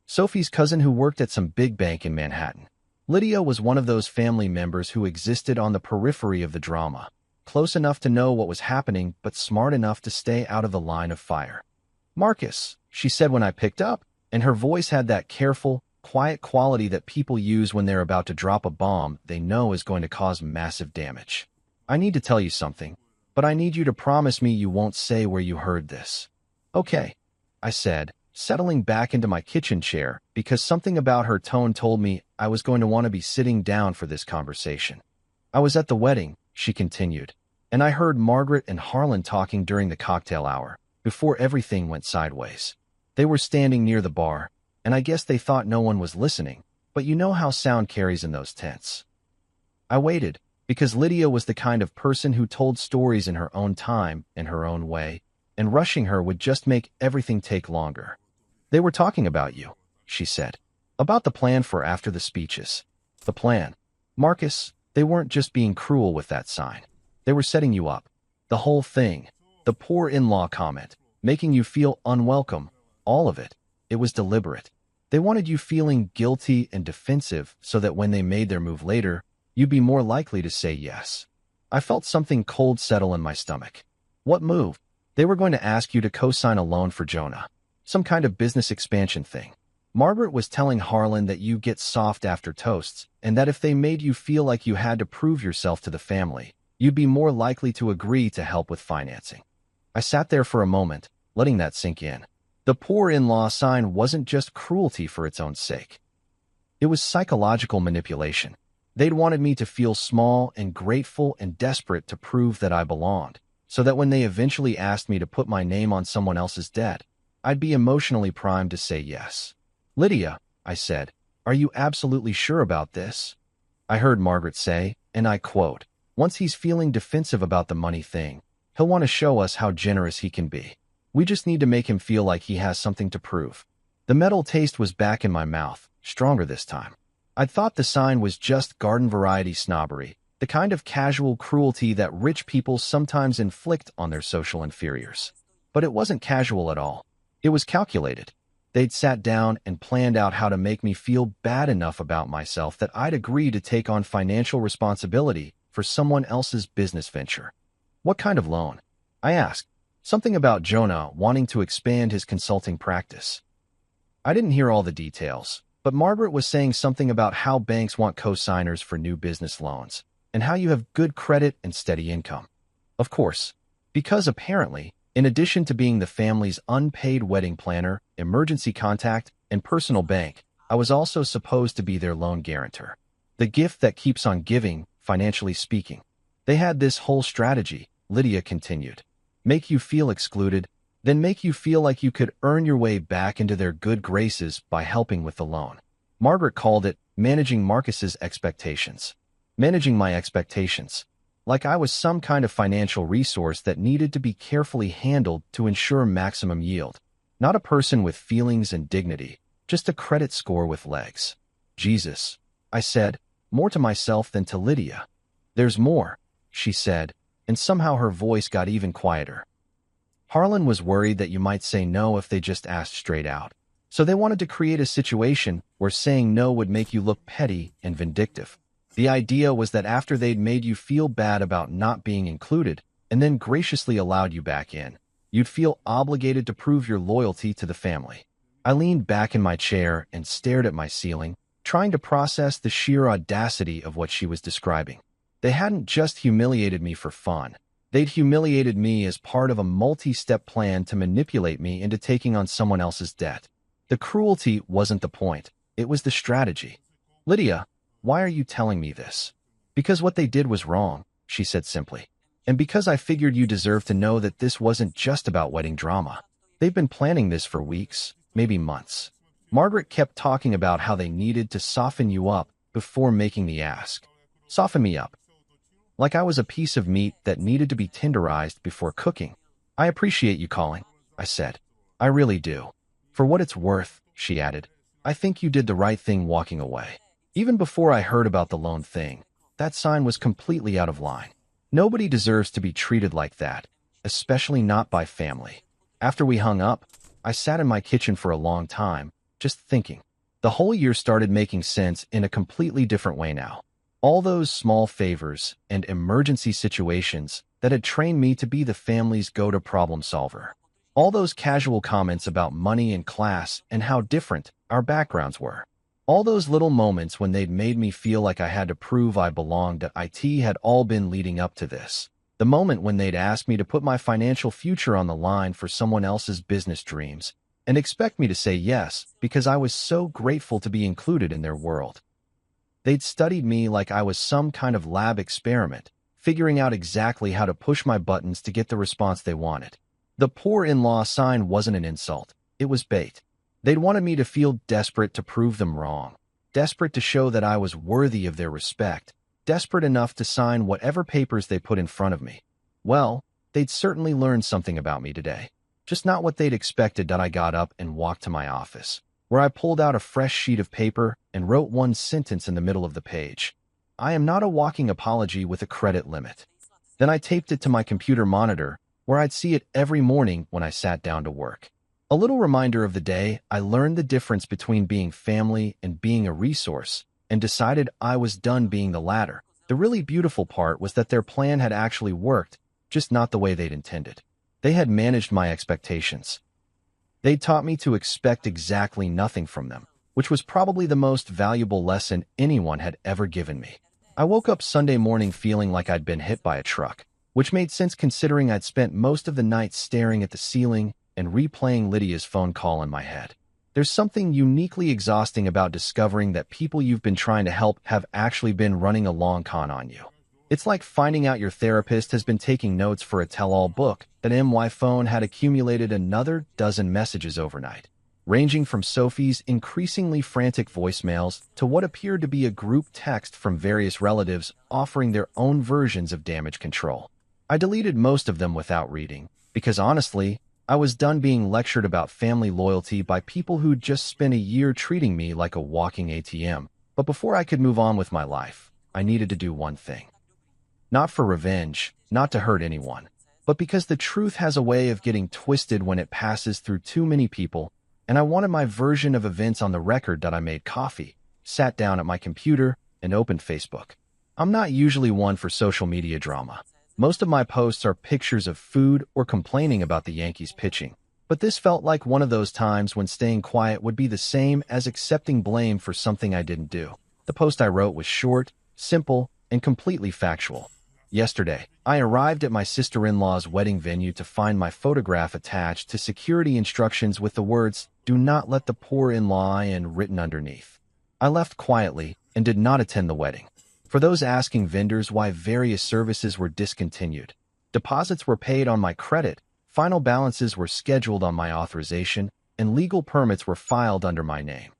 Sophie's cousin who worked at some big bank in Manhattan. Lydia was one of those family members who existed on the periphery of the drama, close enough to know what was happening but smart enough to stay out of the line of fire. "Marcus," she said when I picked up, and her voice had that careful, quiet quality that people use when they're about to drop a bomb they know is going to cause massive damage. "I need to tell you something, but I need you to promise me you won't say where you heard this." "Okay," I said, settling back into my kitchen chair because something about her tone told me I was going to want to be sitting down for this conversation. "I was at the wedding," she continued, "and I heard Margaret and Harlan talking during the cocktail hour, before everything went sideways. They were standing near the bar, and I guess they thought no one was listening, but you know how sound carries in those tents." I waited, because Lydia was the kind of person who told stories in her own time, in her own way, and rushing her would just make everything take longer. "They were talking about you," she said. "About the plan for after the speeches." "The plan? Marcus, they weren't just being cruel with that sign. They were setting you up. The whole thing. The poor in-law comment. Making you feel unwelcome. All of it. It was deliberate. They wanted you feeling guilty and defensive so that when they made their move later, you'd be more likely to say yes." I felt something cold settle in my stomach. "What move?" "They were going to ask you to co-sign a loan for Jonah. Some kind of business expansion thing. Margaret was telling Harlan that you get soft after toasts, and that if they made you feel like you had to prove yourself to the family, you'd be more likely to agree to help with financing." I sat there for a moment, letting that sink in. The poor in-law sign wasn't just cruelty for its own sake. It was psychological manipulation. They'd wanted me to feel small and grateful and desperate to prove that I belonged, so that when they eventually asked me to put my name on someone else's debt, I'd be emotionally primed to say yes. "Lydia," I said, "are you absolutely sure about this?" I heard Margaret say, and I quote, "Once he's feeling defensive about the money thing, he'll want to show us how generous he can be. We just need to make him feel like he has something to prove." The metal taste was back in my mouth, stronger this time. I'd thought the sign was just garden-variety snobbery, the kind of casual cruelty that rich people sometimes inflict on their social inferiors. But it wasn't casual at all. It was calculated. They'd sat down and planned out how to make me feel bad enough about myself that I'd agree to take on financial responsibility for someone else's business venture. "What kind of loan?" I asked. "Something about Jonah wanting to expand his consulting practice." I didn't hear all the details, but Margaret was saying something about how banks want co-signers for new business loans, and how you have good credit and steady income. Of course, because apparently, in addition to being the family's unpaid wedding planner, emergency contact, and personal bank, I was also supposed to be their loan guarantor. The gift that keeps on giving, financially speaking. They had this whole strategy, Lydia continued. Make you feel excluded, then make you feel like you could earn your way back into their good graces by helping with the loan. Margaret called it managing Marcus's expectations. Managing my expectations. Like I was some kind of financial resource that needed to be carefully handled to ensure maximum yield. Not a person with feelings and dignity, just a credit score with legs. Jesus, I said, more to myself than to Lydia. There's more, she said, and somehow her voice got even quieter. Harlan was worried that you might say no if they just asked straight out. So they wanted to create a situation where saying no would make you look petty and vindictive. The idea was that after they'd made you feel bad about not being included, and then graciously allowed you back in, you'd feel obligated to prove your loyalty to the family. I leaned back in my chair and stared at my ceiling, trying to process the sheer audacity of what she was describing. They hadn't just humiliated me for fun. They'd humiliated me as part of a multi-step plan to manipulate me into taking on someone else's debt. The cruelty wasn't the point. It was the strategy. Lydia, why are you telling me this? Because what they did was wrong, she said simply. And because I figured you deserved to know that this wasn't just about wedding drama. They've been planning this for weeks, maybe months. Margaret kept talking about how they needed to soften you up before making the ask. Soften me up. Like I was a piece of meat that needed to be tenderized before cooking. I appreciate you calling, I said. I really do. For what it's worth, she added, I think you did the right thing walking away. Even before I heard about the loan thing, that sign was completely out of line. Nobody deserves to be treated like that, especially not by family. After we hung up, I sat in my kitchen for a long time, just thinking. The whole year started making sense in a completely different way now. All those small favors and emergency situations that had trained me to be the family's go-to problem solver. All those casual comments about money and class and how different our backgrounds were. All those little moments when they'd made me feel like I had to prove I belonged at IT had all been leading up to this. The moment when they'd asked me to put my financial future on the line for someone else's business dreams and expect me to say yes because I was so grateful to be included in their world. They'd studied me like I was some kind of lab experiment, figuring out exactly how to push my buttons to get the response they wanted. The poor in-law sign wasn't an insult. It was bait. They'd wanted me to feel desperate to prove them wrong, desperate to show that I was worthy of their respect, desperate enough to sign whatever papers they put in front of me. Well, they'd certainly learned something about me today. Just not what they'd expected that I got up and walked to my office, where I pulled out a fresh sheet of paper and wrote one sentence in the middle of the page. I am not a walking apology with a credit limit. Then I taped it to my computer monitor, where I'd see it every morning when I sat down to work. A little reminder of the day I learned the difference between being family and being a resource, and decided I was done being the latter. The really beautiful part was that their plan had actually worked, just not the way they'd intended. They had managed my expectations. They taught me to expect exactly nothing from them, which was probably the most valuable lesson anyone had ever given me. I woke up Sunday morning feeling like I'd been hit by a truck, which made sense considering I'd spent most of the night staring at the ceiling and replaying Lydia's phone call in my head. There's something uniquely exhausting about discovering that people you've been trying to help have actually been running a long con on you. It's like finding out your therapist has been taking notes for a tell-all book that my phone had accumulated another dozen messages overnight, ranging from Sophie's increasingly frantic voicemails to what appeared to be a group text from various relatives offering their own versions of damage control. I deleted most of them without reading, because honestly, I was done being lectured about family loyalty by people who'd just spent a year treating me like a walking ATM. But before I could move on with my life, I needed to do one thing. Not for revenge, not to hurt anyone, but because the truth has a way of getting twisted when it passes through too many people, and I wanted my version of events on the record. That I made coffee, sat down at my computer, and opened Facebook. I'm not usually one for social media drama. Most of my posts are pictures of food or complaining about the Yankees pitching, but this felt like one of those times when staying quiet would be the same as accepting blame for something I didn't do. The post I wrote was short, simple, and completely factual. Yesterday, I arrived at my sister-in-law's wedding venue to find my photograph attached to security instructions with the words, "Do not let the poor in-law in" written underneath. I left quietly and did not attend the wedding. For those asking vendors why various services were discontinued, deposits were paid on my credit, final balances were scheduled on my authorization, and legal permits were filed under my name.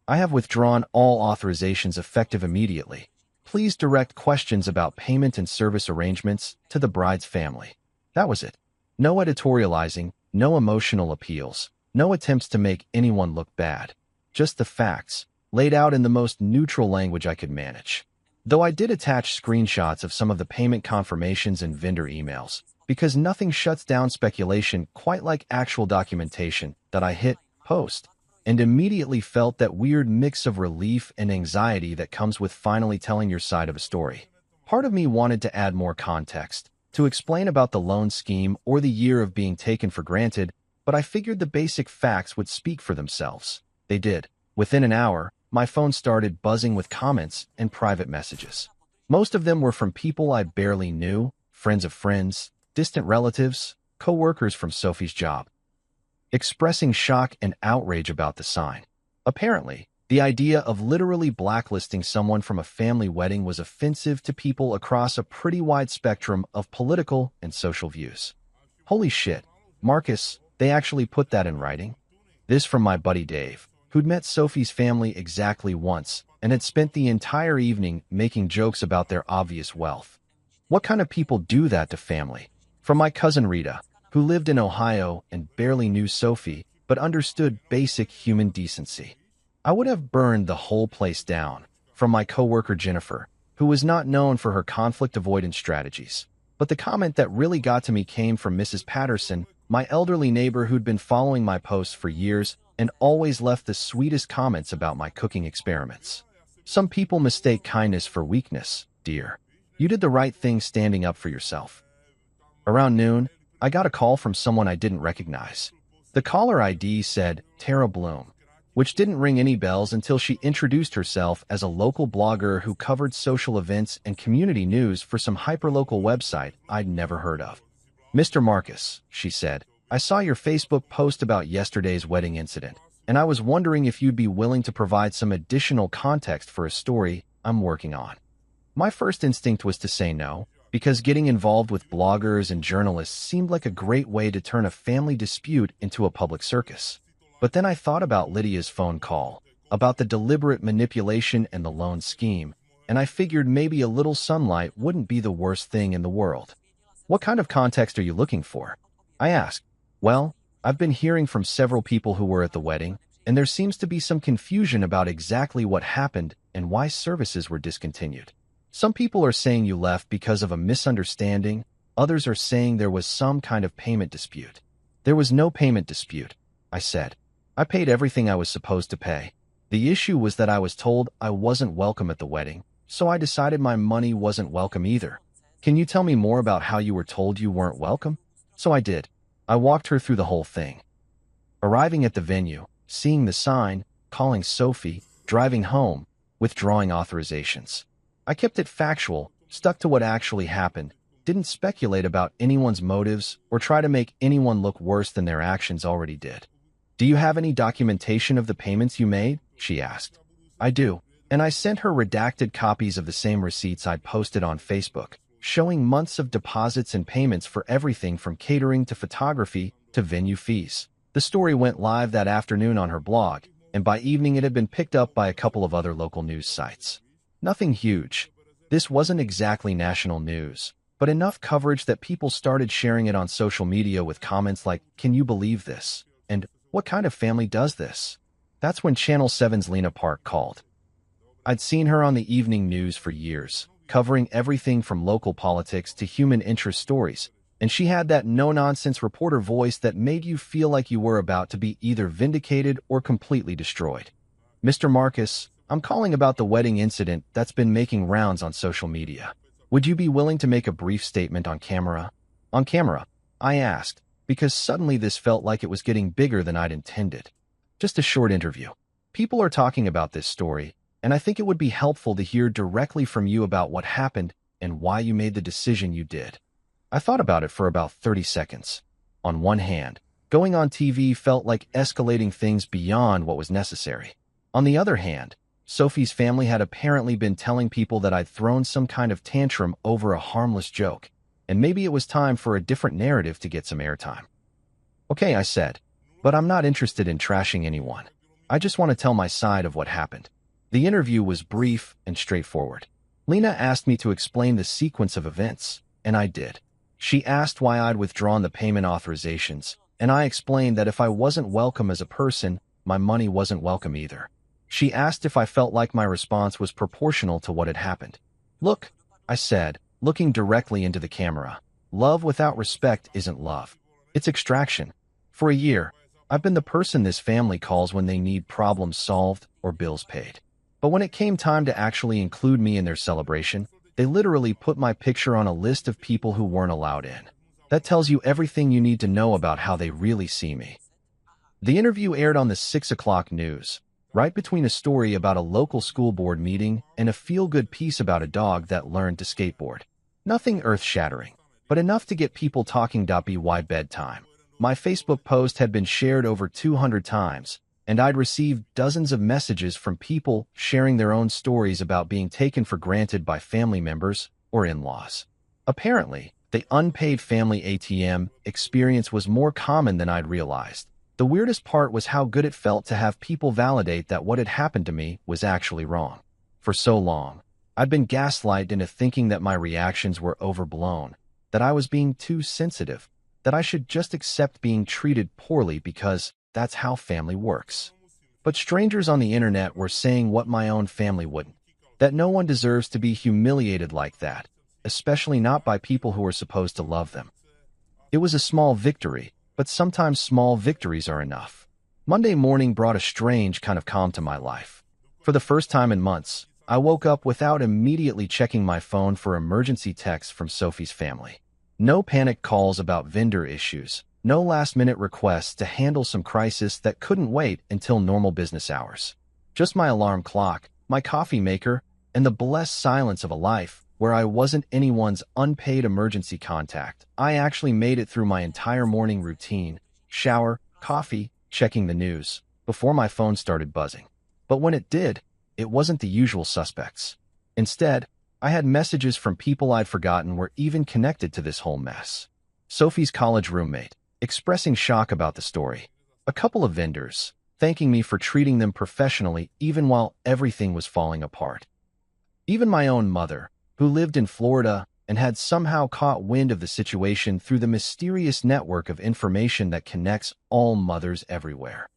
I have withdrawn all authorizations effective immediately. Please direct questions about payment and service arrangements to the bride's family. That was it. No editorializing, no emotional appeals, no attempts to make anyone look bad. Just the facts, laid out in the most neutral language I could manage. Though I did attach screenshots of some of the payment confirmations and vendor emails, because nothing shuts down speculation quite like actual documentation, that I hit post, and immediately felt that weird mix of relief and anxiety that comes with finally telling your side of a story. Part of me wanted to add more context, to explain about the loan scheme or the year of being taken for granted, but I figured the basic facts would speak for themselves. They did. Within an hour, my phone started buzzing with comments and private messages. Most of them were from people I barely knew, friends of friends, distant relatives, co-workers from Sophie's job, expressing shock and outrage about the sign. Apparently, the idea of literally blacklisting someone from a family wedding was offensive to people across a pretty wide spectrum of political and social views. Holy shit, Marcus, they actually put that in writing? This from my buddy Dave, who'd met Sophie's family exactly once and had spent the entire evening making jokes about their obvious wealth. What kind of people do that to family? From my cousin Rita, who lived in Ohio and barely knew Sophie, but understood basic human decency. I would have burned the whole place down. From my coworker Jennifer, who was not known for her conflict avoidance strategies. But the comment that really got to me came from Mrs. Patterson, my elderly neighbor who'd been following my posts for years and always left the sweetest comments about my cooking experiments. Some people mistake kindness for weakness, dear. You did the right thing standing up for yourself. Around noon, I got a call from someone I didn't recognize. The caller ID said Tara Bloom, which didn't ring any bells until she introduced herself as a local blogger who covered social events and community news for some hyperlocal website I'd never heard of. Mr. Marcus, she said, I saw your Facebook post about yesterday's wedding incident, and I was wondering if you'd be willing to provide some additional context for a story I'm working on. My first instinct was to say no, because getting involved with bloggers and journalists seemed like a great way to turn a family dispute into a public circus. But then I thought about Lydia's phone call, about the deliberate manipulation and the loan scheme, and I figured maybe a little sunlight wouldn't be the worst thing in the world. What kind of context are you looking for? I asked. Well, I've been hearing from several people who were at the wedding, and there seems to be some confusion about exactly what happened and why services were discontinued. Some people are saying you left because of a misunderstanding, others are saying there was some kind of payment dispute. There was no payment dispute, I said. I paid everything I was supposed to pay. The issue was that I was told I wasn't welcome at the wedding, so I decided my money wasn't welcome either. Can you tell me more about how you were told you weren't welcome? So I did. I walked her through the whole thing. Arriving at the venue, seeing the sign, calling Sophie, driving home, withdrawing authorizations. I kept it factual, stuck to what actually happened, didn't speculate about anyone's motives or try to make anyone look worse than their actions already did. Do you have any documentation of the payments you made? She asked. I do, and I sent her redacted copies of the same receipts I'd posted on Facebook, showing months of deposits and payments for everything from catering to photography to venue fees. The story went live that afternoon on her blog, and by evening it had been picked up by a couple of other local news sites. Nothing huge. This wasn't exactly national news, but enough coverage that people started sharing it on social media with comments like, "Can you believe this?" and "What kind of family does this?" That's when Channel 7's Lena Park called. I'd seen her on the evening news for years, covering everything from local politics to human interest stories, and she had that no-nonsense reporter voice that made you feel like you were about to be either vindicated or completely destroyed. Mr. Marcus, I'm calling about the wedding incident that's been making rounds on social media. Would you be willing to make a brief statement on camera? On camera, I asked, because suddenly this felt like it was getting bigger than I'd intended. Just a short interview. People are talking about this story, and I think it would be helpful to hear directly from you about what happened and why you made the decision you did. I thought about it for about 30 seconds. On one hand, going on TV felt like escalating things beyond what was necessary. On the other hand, Sophie's family had apparently been telling people that I'd thrown some kind of tantrum over a harmless joke, and maybe it was time for a different narrative to get some airtime. Okay, I said, but I'm not interested in trashing anyone. I just want to tell my side of what happened. The interview was brief and straightforward. Lena asked me to explain the sequence of events, and I did. She asked why I'd withdrawn the payment authorizations, and I explained that if I wasn't welcome as a person, my money wasn't welcome either. She asked if I felt like my response was proportional to what had happened. Look, I said, looking directly into the camera, love without respect isn't love. It's extraction. For a year, I've been the person this family calls when they need problems solved or bills paid. But when it came time to actually include me in their celebration, They literally put my picture on a list of people who weren't allowed in. That tells you everything you need to know about how they really see me. The interview aired on the 6 o'clock news, right between a story about a local school board meeting and a feel-good piece about a dog that learned to skateboard. Nothing earth-shattering, but enough to get people talking. By bedtime, my Facebook post had been shared over 200 times, and I'd received dozens of messages from people sharing their own stories about being taken for granted by family members or in-laws. Apparently, the unpaid family ATM experience was more common than I'd realized. The weirdest part was how good it felt to have people validate that what had happened to me was actually wrong. For so long, I'd been gaslighted into thinking that my reactions were overblown, that I was being too sensitive, that I should just accept being treated poorly because that's how family works. But strangers on the internet were saying what my own family wouldn't, that no one deserves to be humiliated like that, especially not by people who are supposed to love them. It was a small victory, but sometimes small victories are enough. Monday morning brought a strange kind of calm to my life. For the first time in months, I woke up without immediately checking my phone for emergency texts from Sophie's family. No panic calls about vendor issues, no last-minute requests to handle some crisis that couldn't wait until normal business hours. Just my alarm clock, my coffee maker, and the blessed silence of a life where I wasn't anyone's unpaid emergency contact. I actually made it through my entire morning routine, shower, coffee, checking the news, before my phone started buzzing. But when it did, it wasn't the usual suspects. Instead, I had messages from people I'd forgotten were even connected to this whole mess. Sophie's college roommate, expressing shock about the story. A couple of vendors, thanking me for treating them professionally even while everything was falling apart. Even my own mother, who lived in Florida and had somehow caught wind of the situation through the mysterious network of information that connects all mothers everywhere.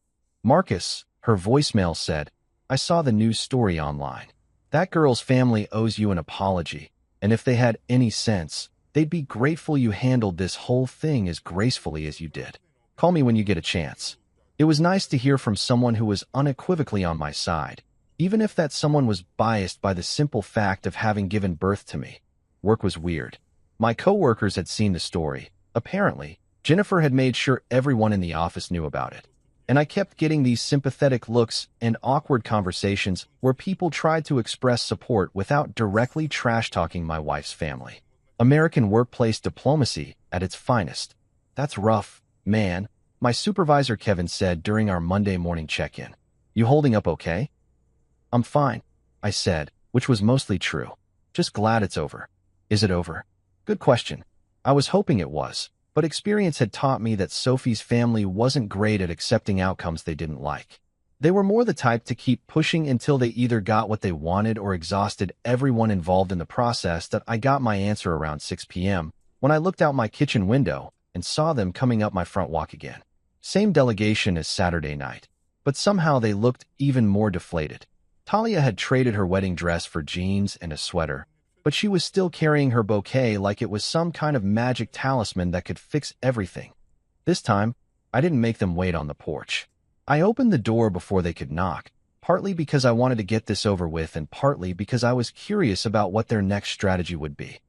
Marcus, her voicemail said, "I saw the news story online. That girl's family owes you an apology, and if they had any sense, they'd be grateful you handled this whole thing as gracefully as you did. Call me when you get a chance." It was nice to hear from someone who was unequivocally on my side, even if that someone was biased by the simple fact of having given birth to me. Work was weird. My coworkers had seen the story. Apparently, Jennifer had made sure everyone in the office knew about it. And I kept getting these sympathetic looks and awkward conversations where people tried to express support without directly trash-talking my wife's family. American workplace diplomacy at its finest. "That's rough, man," my supervisor Kevin said during our Monday morning check-in. "You holding up okay?" "I'm fine," I said, which was mostly true. "Just glad it's over." "Is it over?" Good question. I was hoping it was, but experience had taught me that Sophie's family wasn't great at accepting outcomes they didn't like. They were more the type to keep pushing until they either got what they wanted or exhausted everyone involved in the process. That I got my answer around 6 p.m. when I looked out my kitchen window and saw them coming up my front walk again. Same delegation as Saturday night, but somehow they looked even more deflated. Talia had traded her wedding dress for jeans and a sweater, but she was still carrying her bouquet like it was some kind of magic talisman that could fix everything. This time, I didn't make them wait on the porch. I opened the door before they could knock, partly because I wanted to get this over with and partly because I was curious about what their next strategy would be.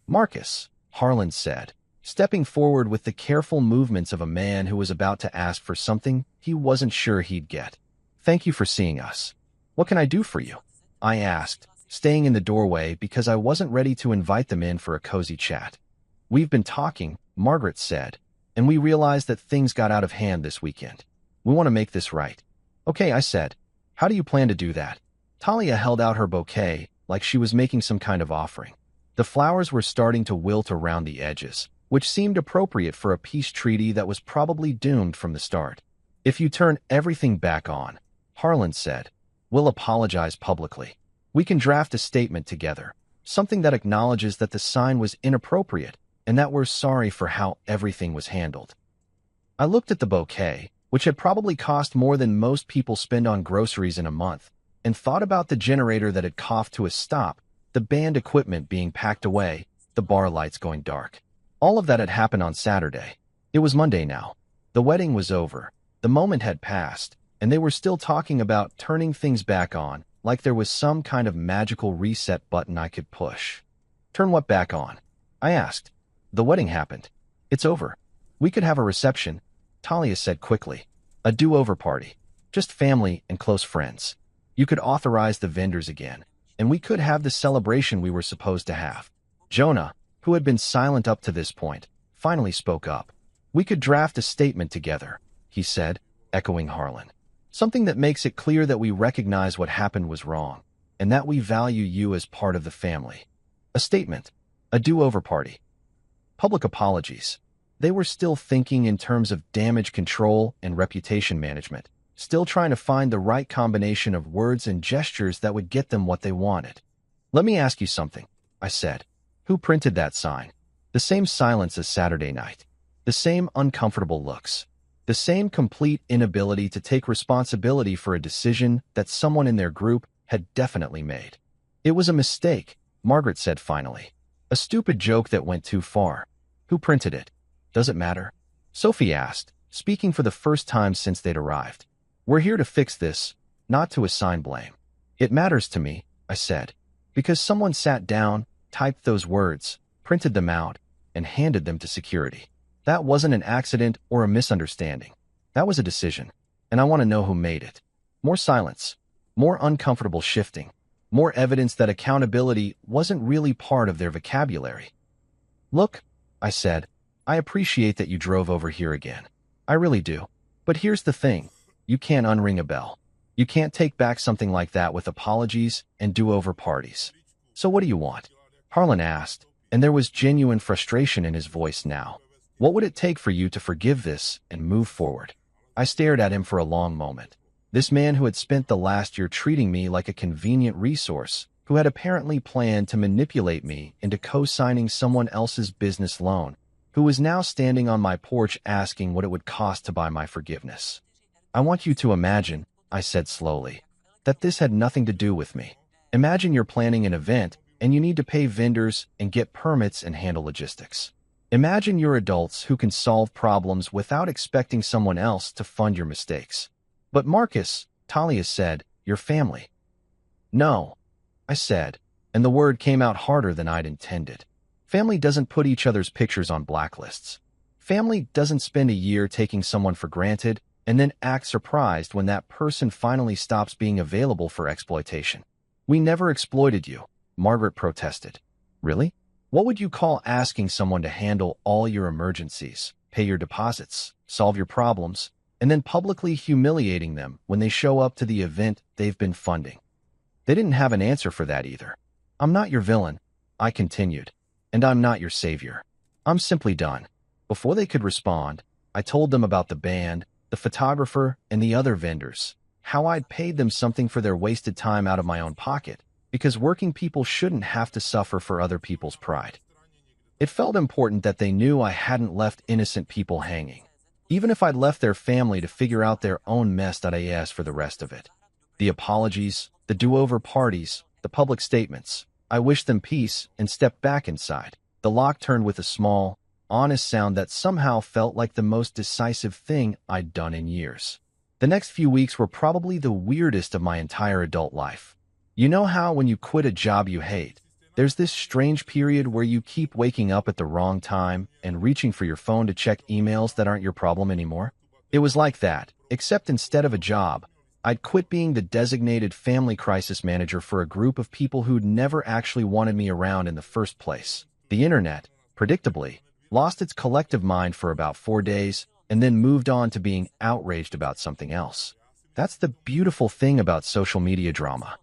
"Marcus," Harlan said, stepping forward with the careful movements of a man who was about to ask for something he wasn't sure he'd get. "Thank you for seeing us. What can I do for you?" I asked, staying in the doorway because I wasn't ready to invite them in for a cozy chat. "We've been talking," Margaret said, "and we realized that things got out of hand this weekend. We want to make this right." "Okay," I said. "How do you plan to do that?" Talia held out her bouquet like she was making some kind of offering. The flowers were starting to wilt around the edges, which seemed appropriate for a peace treaty that was probably doomed from the start. "If you turn everything back on," Harlan said, "we'll apologize publicly. We can draft a statement together, something that acknowledges that the sign was inappropriate and that we're sorry for how everything was handled." I looked at the bouquet, which had probably cost more than most people spend on groceries in a month, and thought about the generator that had coughed to a stop, the band equipment being packed away, the bar lights going dark. All of that had happened on Saturday. It was Monday now. The wedding was over. The moment had passed, and they were still talking about turning things back on, like there was some kind of magical reset button I could push. Turn what back on? I asked. The wedding happened. It's over. We could have a reception, Talia said quickly. A do-over party. Just family and close friends. You could authorize the vendors again, and we could have the celebration we were supposed to have. Jonah, who had been silent up to this point, finally spoke up. We could draft a statement together, he said, echoing Harlan. Something that makes it clear that we recognize what happened was wrong, and that we value you as part of the family. A statement. A do-over party. Public apologies. They were still thinking in terms of damage control and reputation management, still trying to find the right combination of words and gestures that would get them what they wanted. Let me ask you something, I said. Who printed that sign? The same silence as Saturday night. The same uncomfortable looks. The same complete inability to take responsibility for a decision that someone in their group had definitely made. It was a mistake, Margaret said finally. A stupid joke that went too far. Who printed it? Does it matter? Sophie asked, speaking for the first time since they'd arrived. We're here to fix this, not to assign blame. It matters to me, I said, because someone sat down, typed those words, printed them out, and handed them to security. That wasn't an accident or a misunderstanding. That was a decision, and I want to know who made it. More silence, more uncomfortable shifting, more evidence that accountability wasn't really part of their vocabulary. Look, I said, I appreciate that you drove over here again. I really do. But here's the thing. You can't unring a bell. You can't take back something like that with apologies and do-over parties. So what do you want? Harlan asked, and there was genuine frustration in his voice now. What would it take for you to forgive this and move forward? I stared at him for a long moment. This man who had spent the last year treating me like a convenient resource, who had apparently planned to manipulate me into co-signing someone else's business loan, who was now standing on my porch asking what it would cost to buy my forgiveness. I want you to imagine, I said slowly, that this had nothing to do with me. Imagine you're planning an event and you need to pay vendors and get permits and handle logistics. Imagine you're adults who can solve problems without expecting someone else to fund your mistakes. But Marcus, Talia said, your family. No, I said, and the word came out harder than I'd intended. Family doesn't put each other's pictures on blacklists. Family doesn't spend a year taking someone for granted and then act surprised when that person finally stops being available for exploitation. We never exploited you, Margaret protested. Really? What would you call asking someone to handle all your emergencies, pay your deposits, solve your problems, and then publicly humiliating them when they show up to the event they've been funding? They didn't have an answer for that either. I'm not your villain, I continued, and I'm not your savior. I'm simply done. Before they could respond, I told them about the band, the photographer, and the other vendors, how I'd paid them something for their wasted time out of my own pocket, because working people shouldn't have to suffer for other people's pride. It felt important that they knew I hadn't left innocent people hanging, even if I'd left their family to figure out their own mess.as for the rest of it. The apologies, the do-over parties, the public statements. I wished them peace and stepped back inside. The lock turned with a small, honest sound that somehow felt like the most decisive thing I'd done in years. The next few weeks were probably the weirdest of my entire adult life. You know how when you quit a job you hate, there's this strange period where you keep waking up at the wrong time and reaching for your phone to check emails that aren't your problem anymore? It was like that, except instead of a job, I'd quit being the designated family crisis manager for a group of people who'd never actually wanted me around in the first place. The internet, predictably, lost its collective mind for about 4 days and then moved on to being outraged about something else. That's the beautiful thing about social media drama.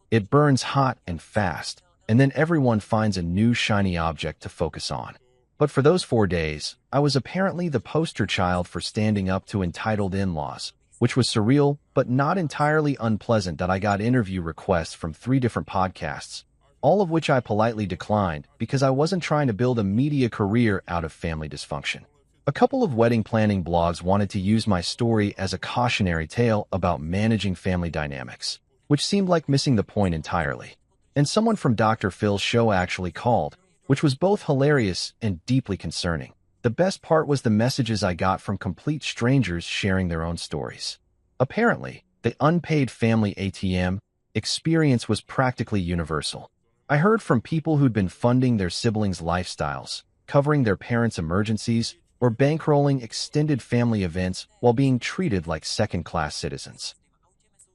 It burns hot and fast, and then everyone finds a new shiny object to focus on. But for those 4 days, I was apparently the poster child for standing up to entitled in-laws, which was surreal but not entirely unpleasant that I got interview requests from 3 different podcasts, all of which I politely declined because I wasn't trying to build a media career out of family dysfunction. A couple of wedding planning blogs wanted to use my story as a cautionary tale about managing family dynamics, which seemed like missing the point entirely. And someone from Dr. Phil's show actually called, which was both hilarious and deeply concerning. The best part was the messages I got from complete strangers sharing their own stories. Apparently, the unpaid family ATM experience was practically universal. I heard from people who'd been funding their siblings' lifestyles, covering their parents' emergencies, or bankrolling extended family events while being treated like second-class citizens.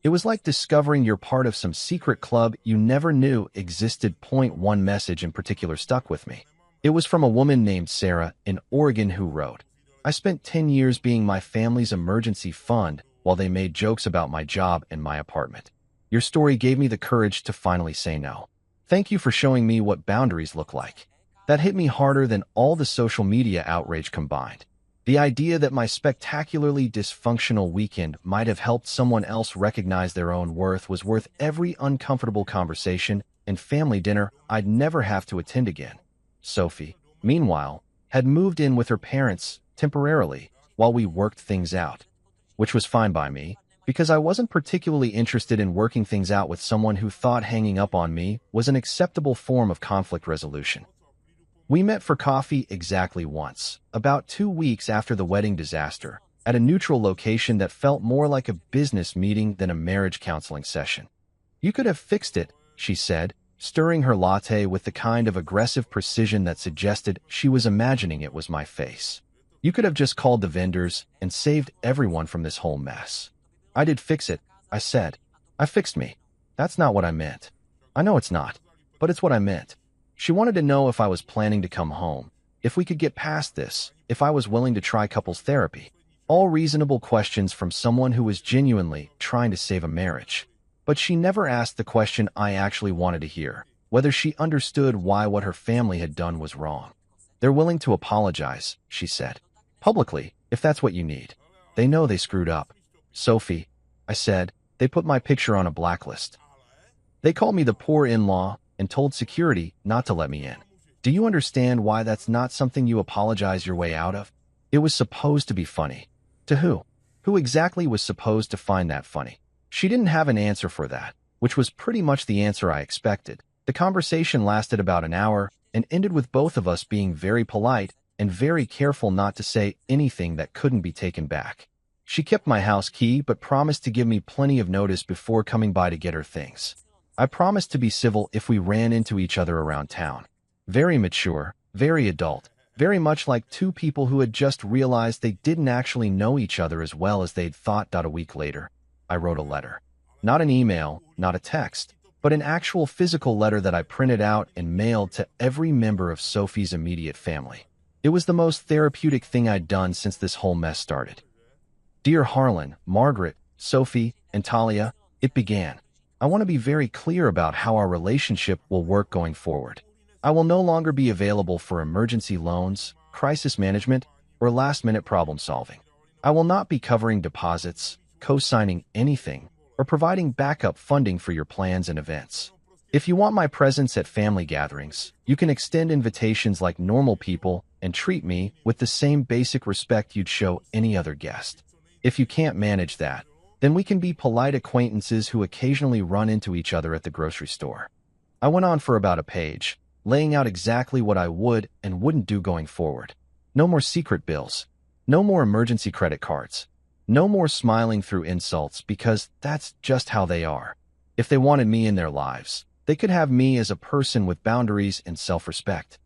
It was like discovering you're part of some secret club you never knew existed. One message in particular stuck with me. It was from a woman named Sarah in Oregon who wrote, "I spent 10 years being my family's emergency fund while they made jokes about my job and my apartment. Your story gave me the courage to finally say no. Thank you for showing me what boundaries look like." That hit me harder than all the social media outrage combined. The idea that my spectacularly dysfunctional weekend might have helped someone else recognize their own worth was worth every uncomfortable conversation and family dinner I'd never have to attend again. Sophie, meanwhile, had moved in with her parents temporarily while we worked things out, which was fine by me, because I wasn't particularly interested in working things out with someone who thought hanging up on me was an acceptable form of conflict resolution. We met for coffee exactly once, about 2 weeks after the wedding disaster, at a neutral location that felt more like a business meeting than a marriage counseling session. "You could have fixed it," she said, stirring her latte with the kind of aggressive precision that suggested she was imagining it was my face. "You could have just called the vendors and saved everyone from this whole mess." "I did fix it," I said. "I fixed me. That's not what I meant." "I know it's not, but it's what I meant." She wanted to know if I was planning to come home, if we could get past this, if I was willing to try couples therapy. All reasonable questions from someone who was genuinely trying to save a marriage. But she never asked the question I actually wanted to hear, whether she understood why what her family had done was wrong. "They're willing to apologize," she said. "Publicly, if that's what you need. They know they screwed up." "Sophie," I said, "they put my picture on a blacklist. They called me the poor in-law and told security not to let me in. Do you understand why that's not something you apologize your way out of?" It was supposed to be funny. To who? Who exactly was supposed to find that funny? She didn't have an answer for that, which was pretty much the answer I expected. The conversation lasted about an hour and ended with both of us being very polite and very careful not to say anything that couldn't be taken back. She kept my house key but promised to give me plenty of notice before coming by to get her things. I promised to be civil if we ran into each other around town. Very mature, very adult, very much like two people who had just realized they didn't actually know each other as well as they'd thought. A week later, I wrote a letter. Not an email, not a text, but an actual physical letter that I printed out and mailed to every member of Sophie's immediate family. It was the most therapeutic thing I'd done since this whole mess started. "Dear Harlan, Margaret, Sophie, and Talia," it began. "I want to be very clear about how our relationship will work going forward. I will no longer be available for emergency loans, crisis management, or last-minute problem solving. I will not be covering deposits, co-signing anything, or providing backup funding for your plans and events. If you want my presence at family gatherings, you can extend invitations like normal people and treat me with the same basic respect you'd show any other guest. If you can't manage that, then we can be polite acquaintances who occasionally run into each other at the grocery store." I went on for about a page, laying out exactly what I would and wouldn't do going forward. No more secret bills. No more emergency credit cards. No more smiling through insults, because that's just how they are. If they wanted me in their lives, they could have me as a person with boundaries and self-respect.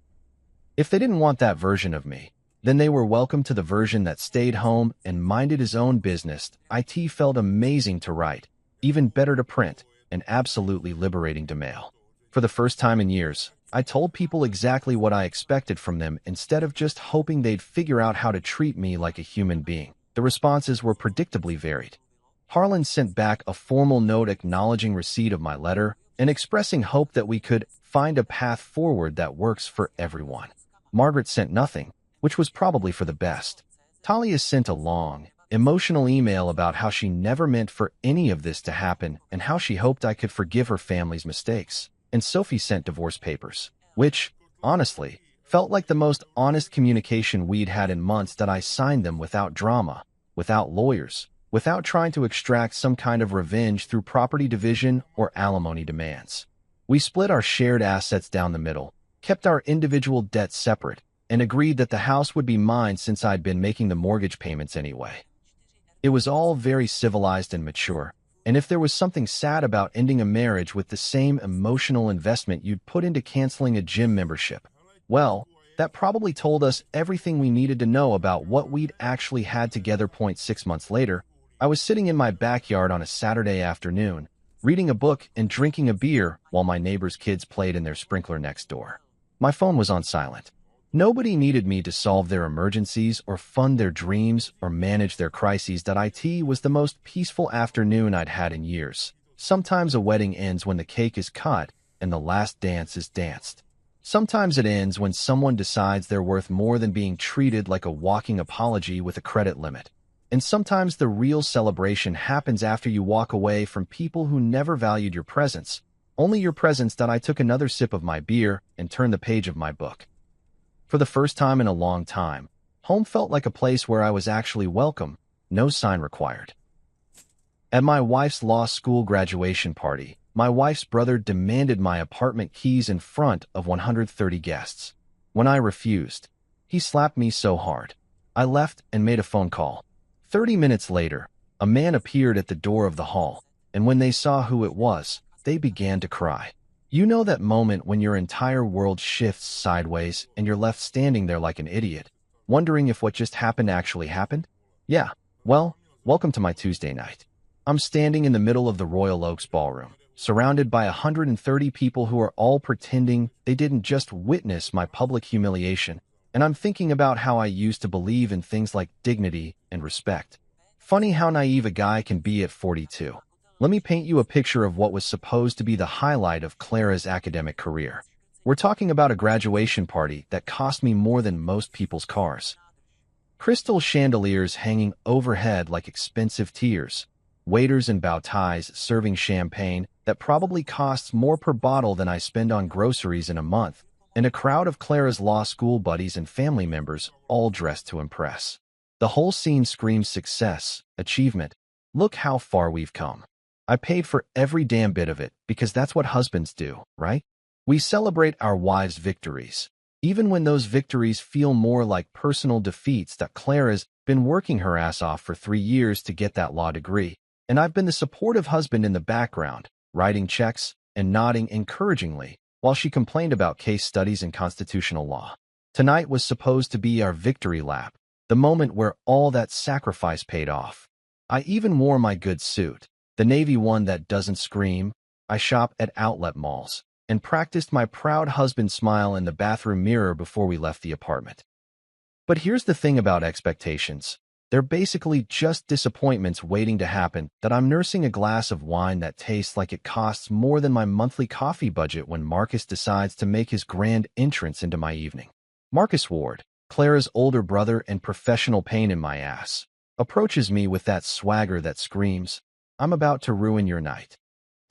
If they didn't want that version of me, then they were welcome to the version that stayed home and minded his own business. It felt amazing to write, even better to print, and absolutely liberating to mail. For the first time in years, I told people exactly what I expected from them instead of just hoping they'd figure out how to treat me like a human being. The responses were predictably varied. Harlan sent back a formal note acknowledging receipt of my letter and expressing hope that we could find a path forward that works for everyone. Margaret sent nothing, which was probably for the best. Talia sent a long, emotional email about how she never meant for any of this to happen and how she hoped I could forgive her family's mistakes. And Sophie sent divorce papers, which, honestly, felt like the most honest communication we'd had in months. That I signed them without drama, without lawyers, without trying to extract some kind of revenge through property division or alimony demands. We split our shared assets down the middle, kept our individual debts separate, and agreed that the house would be mine since I'd been making the mortgage payments anyway. It was all very civilized and mature, And if there was something sad about ending a marriage with the same emotional investment you'd put into canceling a gym membership, well, that probably told us everything we needed to know about what we'd actually had together. 6 months later, I was sitting in my backyard on a Saturday afternoon, reading a book and drinking a beer while my neighbor's kids played in their sprinkler next door. My phone was on silent. Nobody needed me to solve their emergencies or fund their dreams or manage their crises. It was the most peaceful afternoon I'd had in years. Sometimes a wedding ends when the cake is cut and the last dance is danced. Sometimes it ends when someone decides they're worth more than being treated like a walking apology with a credit limit. And sometimes the real celebration happens after you walk away from people who never valued your presence, only your presence. I took another sip of my beer and turned the page of my book. For the first time in a long time, home felt like a place where I was actually welcome, no sign required. At my wife's law school graduation party, my wife's brother demanded my apartment keys in front of 130 guests. When I refused, he slapped me so hard. I left and made a phone call. 30 minutes later, a man appeared at the door of the hall, and when they saw who it was, they began to cry. You know that moment when your entire world shifts sideways and you're left standing there like an idiot, wondering if what just happened actually happened? Yeah, well, welcome to my Tuesday night. I'm standing in the middle of the Royal Oaks Ballroom, surrounded by 130 people who are all pretending they didn't just witness my public humiliation, and I'm thinking about how I used to believe in things like dignity and respect. Funny how naive a guy can be at 42. Let me paint you a picture of what was supposed to be the highlight of Clara's academic career. We're talking about a graduation party that cost me more than most people's cars. Crystal chandeliers hanging overhead like expensive tears, waiters in bow ties serving champagne that probably costs more per bottle than I spend on groceries in a month, and a crowd of Clara's law school buddies and family members all dressed to impress. The whole scene screams success, achievement. Look how far we've come. I paid for every damn bit of it because that's what husbands do, right? We celebrate our wives' victories, even when those victories feel more like personal defeats. Clara's been working her ass off for 3 years to get that law degree, and I've been the supportive husband in the background, writing checks and nodding encouragingly while she complained about case studies in constitutional law. Tonight was supposed to be our victory lap, the moment where all that sacrifice paid off. I even wore my good suit, the navy one that doesn't scream. I shop at outlet malls, and practiced my proud husband smile in the bathroom mirror before we left the apartment. But here's the thing about expectations. They're basically just disappointments waiting to happen. I'm nursing a glass of wine that tastes like it costs more than my monthly coffee budget when Marcus decides to make his grand entrance into my evening. Marcus Ward, Clara's older brother and professional pain in my ass, approaches me with that swagger that screams, "I'm about to ruin your night."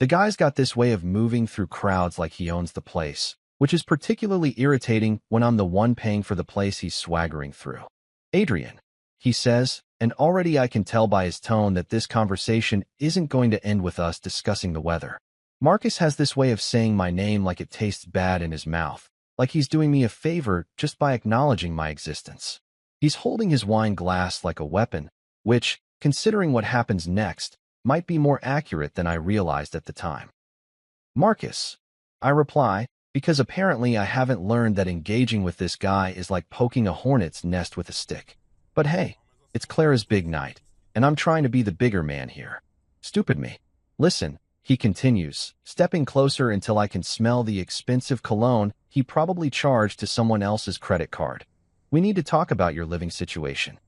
The guy's got this way of moving through crowds like he owns the place, which is particularly irritating when I'm the one paying for the place he's swaggering through. "Adrian," he says, and already I can tell by his tone that this conversation isn't going to end with us discussing the weather. Marcus has this way of saying my name like it tastes bad in his mouth, like he's doing me a favor just by acknowledging my existence. He's holding his wine glass like a weapon, which, considering what happens next, might be more accurate than I realized at the time. "Marcus," I reply, because apparently I haven't learned that engaging with this guy is like poking a hornet's nest with a stick. But hey, it's Clara's big night, and I'm trying to be the bigger man here. Stupid me. "Listen," he continues, stepping closer until I can smell the expensive cologne he probably charged to someone else's credit card. "We need to talk about your living situation."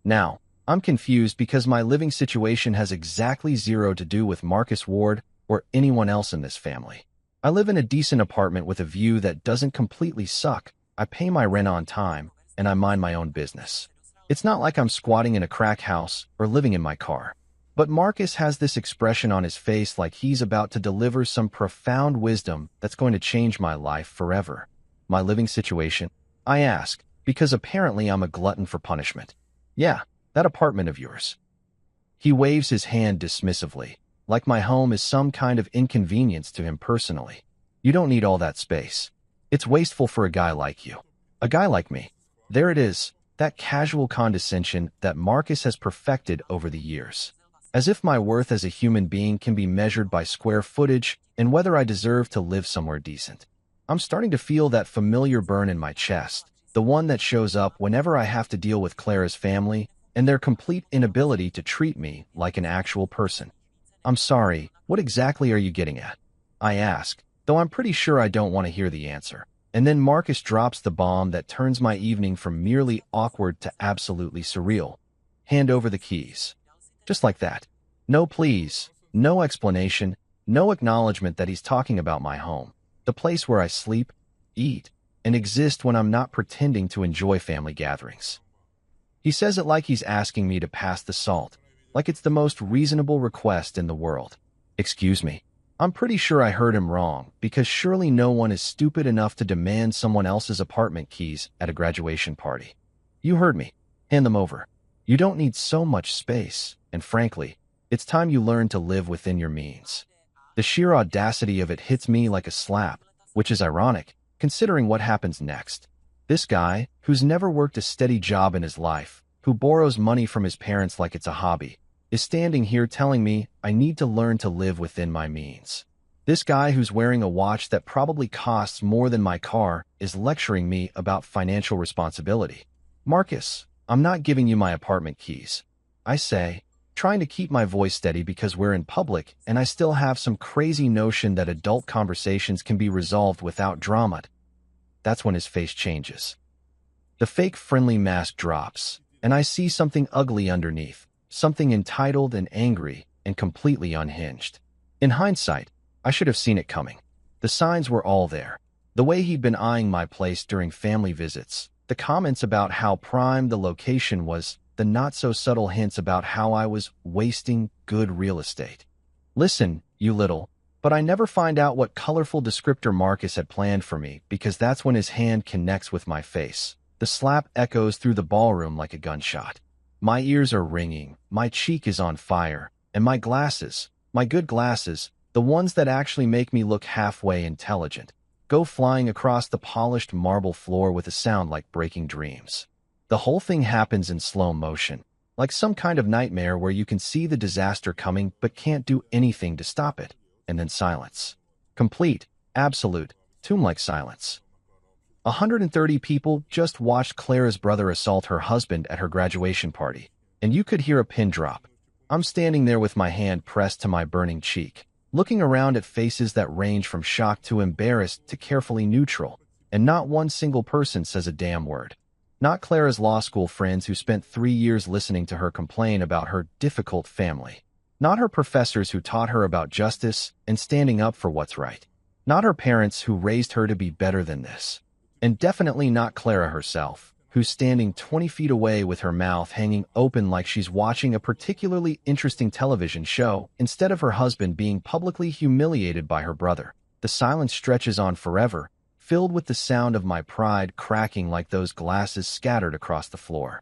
Now, I'm confused because my living situation has exactly zero to do with Marcus Ward or anyone else in this family. I live in a decent apartment with a view that doesn't completely suck. I pay my rent on time, and I mind my own business. It's not like I'm squatting in a crack house or living in my car. But Marcus has this expression on his face like he's about to deliver some profound wisdom that's going to change my life forever. "My living situation?" I ask, because apparently I'm a glutton for punishment. "Yeah, that apartment of yours." He waves his hand dismissively, like my home is some kind of inconvenience to him personally. "You don't need all that space. It's wasteful for a guy like you." A guy like me. There it is, that casual condescension that Marcus has perfected over the years. As if my worth as a human being can be measured by square footage and whether I deserve to live somewhere decent. I'm starting to feel that familiar burn in my chest, the one that shows up whenever I have to deal with Clara's family and their complete inability to treat me like an actual person. I'm sorry, what exactly are you getting at? I ask, though I'm pretty sure I don't want to hear the answer. And then Marcus drops the bomb that turns my evening from merely awkward to absolutely surreal. Hand over the keys. Just like that. No please, no explanation, no acknowledgement that he's talking about my home, the place where I sleep, eat, and exist when I'm not pretending to enjoy family gatherings. He says it like he's asking me to pass the salt, like it's the most reasonable request in the world. Excuse me. I'm pretty sure I heard him wrong, because surely no one is stupid enough to demand someone else's apartment keys at a graduation party. You heard me. Hand them over. You don't need so much space, and frankly, it's time you learn to live within your means. The sheer audacity of it hits me like a slap, which is ironic, considering what happens next. This guy, who's never worked a steady job in his life, who borrows money from his parents like it's a hobby, is standing here telling me I need to learn to live within my means. This guy who's wearing a watch that probably costs more than my car is lecturing me about financial responsibility. Marcus, I'm not giving you my apartment keys, I say, trying to keep my voice steady because we're in public and I still have some crazy notion that adult conversations can be resolved without drama. That's when his face changes. The fake friendly mask drops, and I see something ugly underneath, something entitled and angry and completely unhinged. In hindsight, I should have seen it coming. The signs were all there. The way he'd been eyeing my place during family visits, the comments about how prime the location was, the not-so-subtle hints about how I was wasting good real estate. Listen, you little, but I never find out what colorful descriptor Marcus had planned for me because that's when his hand connects with my face. The slap echoes through the ballroom like a gunshot. My ears are ringing, my cheek is on fire, and my glasses, my good glasses, the ones that actually make me look halfway intelligent, go flying across the polished marble floor with a sound like breaking dreams. The whole thing happens in slow motion, like some kind of nightmare where you can see the disaster coming but can't do anything to stop it. And then silence. Complete, absolute, tomb-like silence. 130 people just watched Clara's brother assault her husband at her graduation party, and you could hear a pin drop. I'm standing there with my hand pressed to my burning cheek, looking around at faces that range from shocked to embarrassed to carefully neutral, and not one single person says a damn word. Not Clara's law school friends who spent 3 years listening to her complain about her difficult family. Not her professors who taught her about justice and standing up for what's right. Not her parents who raised her to be better than this. And definitely not Clara herself, who's standing 20 feet away with her mouth hanging open like she's watching a particularly interesting television show instead of her husband being publicly humiliated by her brother. The silence stretches on forever, filled with the sound of my pride cracking like those glasses scattered across the floor.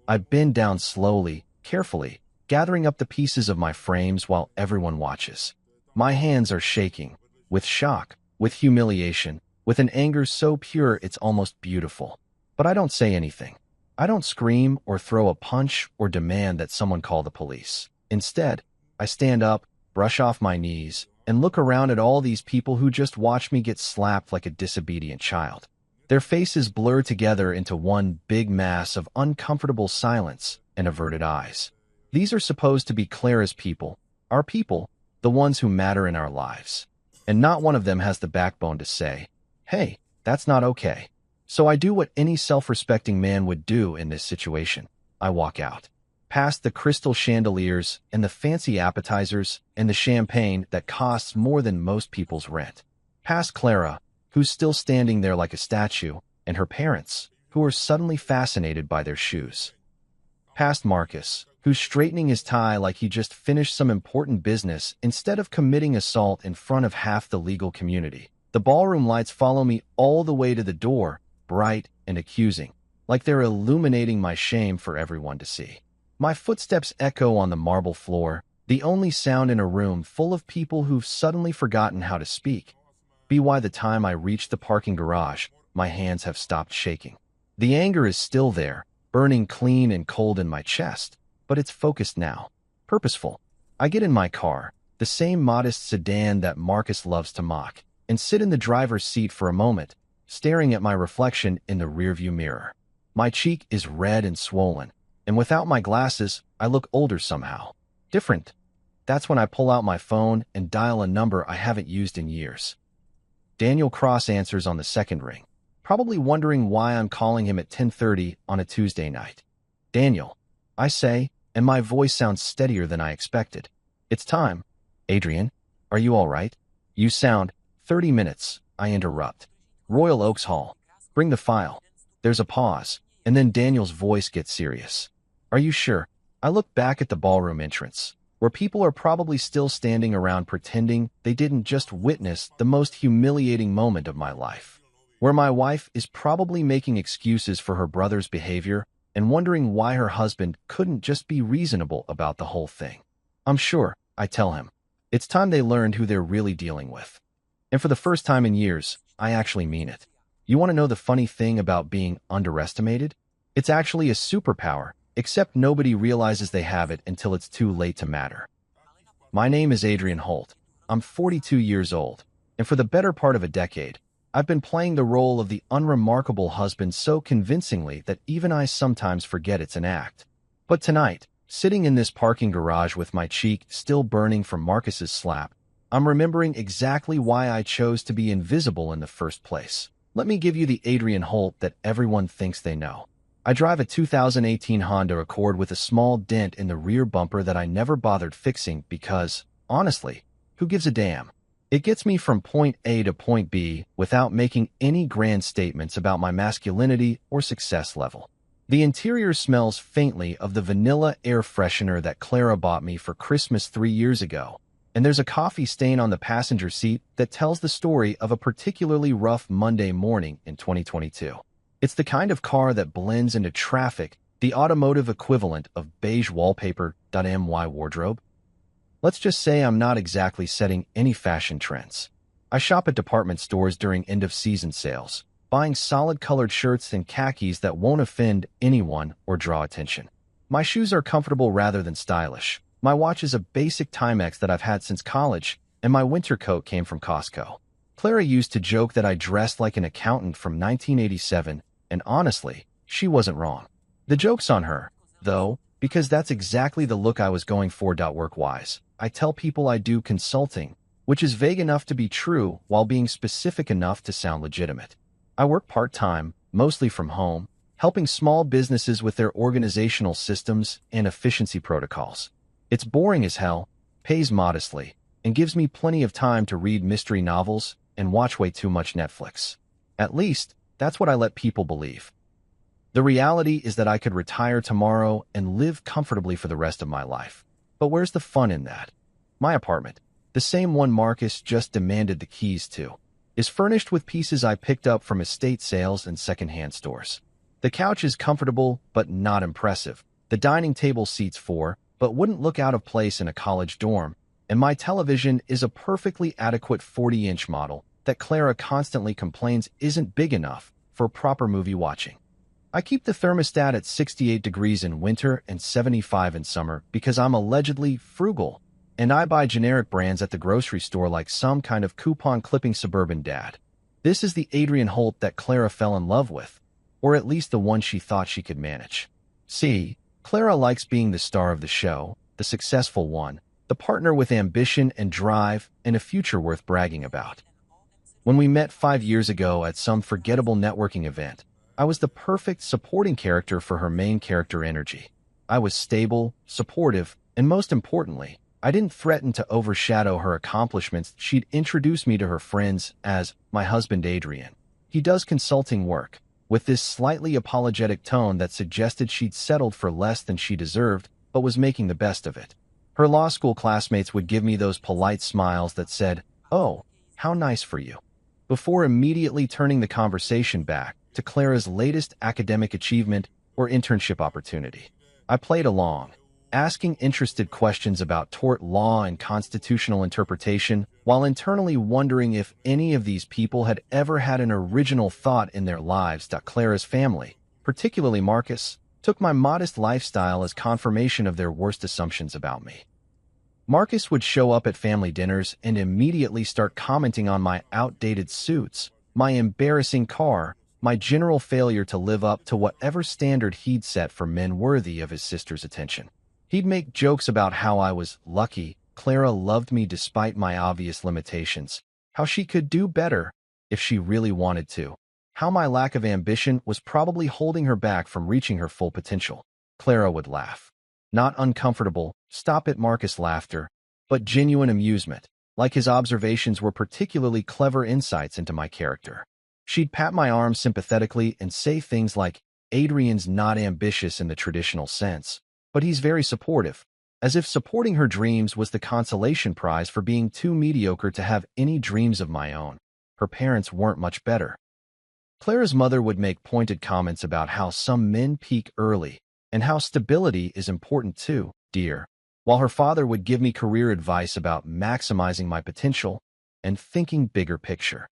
I bend down slowly, carefully, gathering up the pieces of my frames while everyone watches. My hands are shaking, with shock, with humiliation, with an anger so pure it's almost beautiful. But I don't say anything. I don't scream or throw a punch or demand that someone call the police. Instead, I stand up, brush off my knees, and look around at all these people who just watch me get slapped like a disobedient child. Their faces blur together into one big mass of uncomfortable silence and averted eyes. These are supposed to be Clara's people, our people, the ones who matter in our lives. And not one of them has the backbone to say, hey, that's not okay. So I do what any self-respecting man would do in this situation. I walk out. Past the crystal chandeliers and the fancy appetizers and the champagne that costs more than most people's rent. Past Clara, who's still standing there like a statue, and her parents, who are suddenly fascinated by their shoes. Past Marcus, who's straightening his tie like he just finished some important business instead of committing assault in front of half the legal community. The ballroom lights follow me all the way to the door, bright and accusing, like they're illuminating my shame for everyone to see. My footsteps echo on the marble floor, the only sound in a room full of people who've suddenly forgotten how to speak. By the time I reach the parking garage, my hands have stopped shaking. The anger is still there, burning clean and cold in my chest, but it's focused now. Purposeful. I get in my car, the same modest sedan that Marcus loves to mock, and sit in the driver's seat for a moment, staring at my reflection in the rearview mirror. My cheek is red and swollen, and without my glasses, I look older somehow. Different. That's when I pull out my phone and dial a number I haven't used in years. Daniel Cross answers on the second ring, probably wondering why I'm calling him at 10:30 on a Tuesday night. Daniel, I say, and my voice sounds steadier than I expected. It's time. Adrian, are you all right? You sound 30 minutes, I interrupt. Royal Oaks Hall. Bring the file. There's a pause, and then Daniel's voice gets serious. Are you sure? I look back at the ballroom entrance, where people are probably still standing around pretending they didn't just witness the most humiliating moment of my life, where my wife is probably making excuses for her brother's behavior and wondering why her husband couldn't just be reasonable about the whole thing. I'm sure, I tell him. It's time they learned who they're really dealing with. And for the first time in years, I actually mean it. You want to know the funny thing about being underestimated? It's actually a superpower, except nobody realizes they have it until it's too late to matter. My name is Adrian Holt. I'm 42 years old, and for the better part of a decade, I've been playing the role of the unremarkable husband so convincingly that even I sometimes forget it's an act. But tonight, sitting in this parking garage with my cheek still burning from Marcus's slap, I'm remembering exactly why I chose to be invisible in the first place. Let me give you the Adrian Holt that everyone thinks they know. I drive a 2018 Honda Accord with a small dent in the rear bumper that I never bothered fixing because, honestly, who gives a damn? It gets me from point A to point B without making any grand statements about my masculinity or success level. The interior smells faintly of the vanilla air freshener that Clara bought me for Christmas 3 years ago, and there's a coffee stain on the passenger seat that tells the story of a particularly rough Monday morning in 2022. It's the kind of car that blends into traffic, the automotive equivalent of beige wallpaper.my wardrobe. Let's just say I'm not exactly setting any fashion trends. I shop at department stores during end-of-season sales, buying solid-colored shirts and khakis that won't offend anyone or draw attention. My shoes are comfortable rather than stylish. My watch is a basic Timex that I've had since college, and my winter coat came from Costco. Clara used to joke that I dressed like an accountant from 1987, and honestly, she wasn't wrong. The joke's on her, though, because that's exactly the look I was going for work-wise. I tell people I do consulting, which is vague enough to be true while being specific enough to sound legitimate. I work part-time, mostly from home, helping small businesses with their organizational systems and efficiency protocols. It's boring as hell, pays modestly, and gives me plenty of time to read mystery novels and watch way too much Netflix. At least, that's what I let people believe. The reality is that I could retire tomorrow and live comfortably for the rest of my life. But where's the fun in that? My apartment, the same one Marcus just demanded the keys to, is furnished with pieces I picked up from estate sales and secondhand stores. The couch is comfortable but not impressive. The dining table seats 4, but wouldn't look out of place in a college dorm, and my television is a perfectly adequate 40-inch model that Clara constantly complains isn't big enough for proper movie watching. I keep the thermostat at 68 degrees in winter and 75 in summer because I'm allegedly frugal, and I buy generic brands at the grocery store like some kind of coupon-clipping suburban dad. This is the Adrian Holt that Clara fell in love with, or at least the one she thought she could manage. See, Clara likes being the star of the show, the successful one, the partner with ambition and drive and a future worth bragging about. When we met 5 years ago at some forgettable networking event, I was the perfect supporting character for her main character energy. I was stable, supportive, and most importantly, I didn't threaten to overshadow her accomplishments. She'd introduce me to her friends as my husband Adrian. He does consulting work, with this slightly apologetic tone that suggested she'd settled for less than she deserved, but was making the best of it. Her law school classmates would give me those polite smiles that said, "Oh, how nice for you," before immediately turning the conversation back to Clara's latest academic achievement or internship opportunity. I played along, asking interested questions about tort law and constitutional interpretation, while internally wondering if any of these people had ever had an original thought in their lives. Clara's family, particularly Marcus, took my modest lifestyle as confirmation of their worst assumptions about me. Marcus would show up at family dinners and immediately start commenting on my outdated suits, my embarrassing car, my general failure to live up to whatever standard he'd set for men worthy of his sister's attention. He'd make jokes about how I was lucky Clara loved me despite my obvious limitations, how she could do better if she really wanted to, how my lack of ambition was probably holding her back from reaching her full potential. Clara would laugh. Not uncomfortable, stop it Marcus laughter, but genuine amusement, like his observations were particularly clever insights into my character. She'd pat my arm sympathetically and say things like, Adrian's not ambitious in the traditional sense, but he's very supportive, as if supporting her dreams was the consolation prize for being too mediocre to have any dreams of my own. Her parents weren't much better. Clara's mother would make pointed comments about how some men peak early and how stability is important too, dear, while her father would give me career advice about maximizing my potential and thinking bigger picture.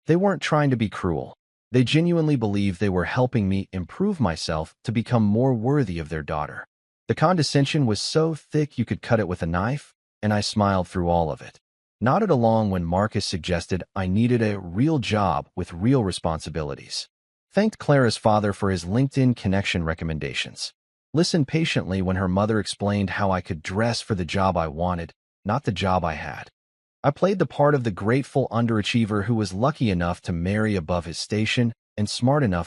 They weren't trying to be cruel. They genuinely believed they were helping me improve myself to become more worthy of their daughter. The condescension was so thick you could cut it with a knife, and I smiled through all of it. Nodded along when Marcus suggested I needed a real job with real responsibilities. Thanked Clara's father for his LinkedIn connection recommendations. Listened patiently when her mother explained how I could dress for the job I wanted, not the job I had. I played the part of the grateful underachiever who was lucky enough to marry above his station and smart enough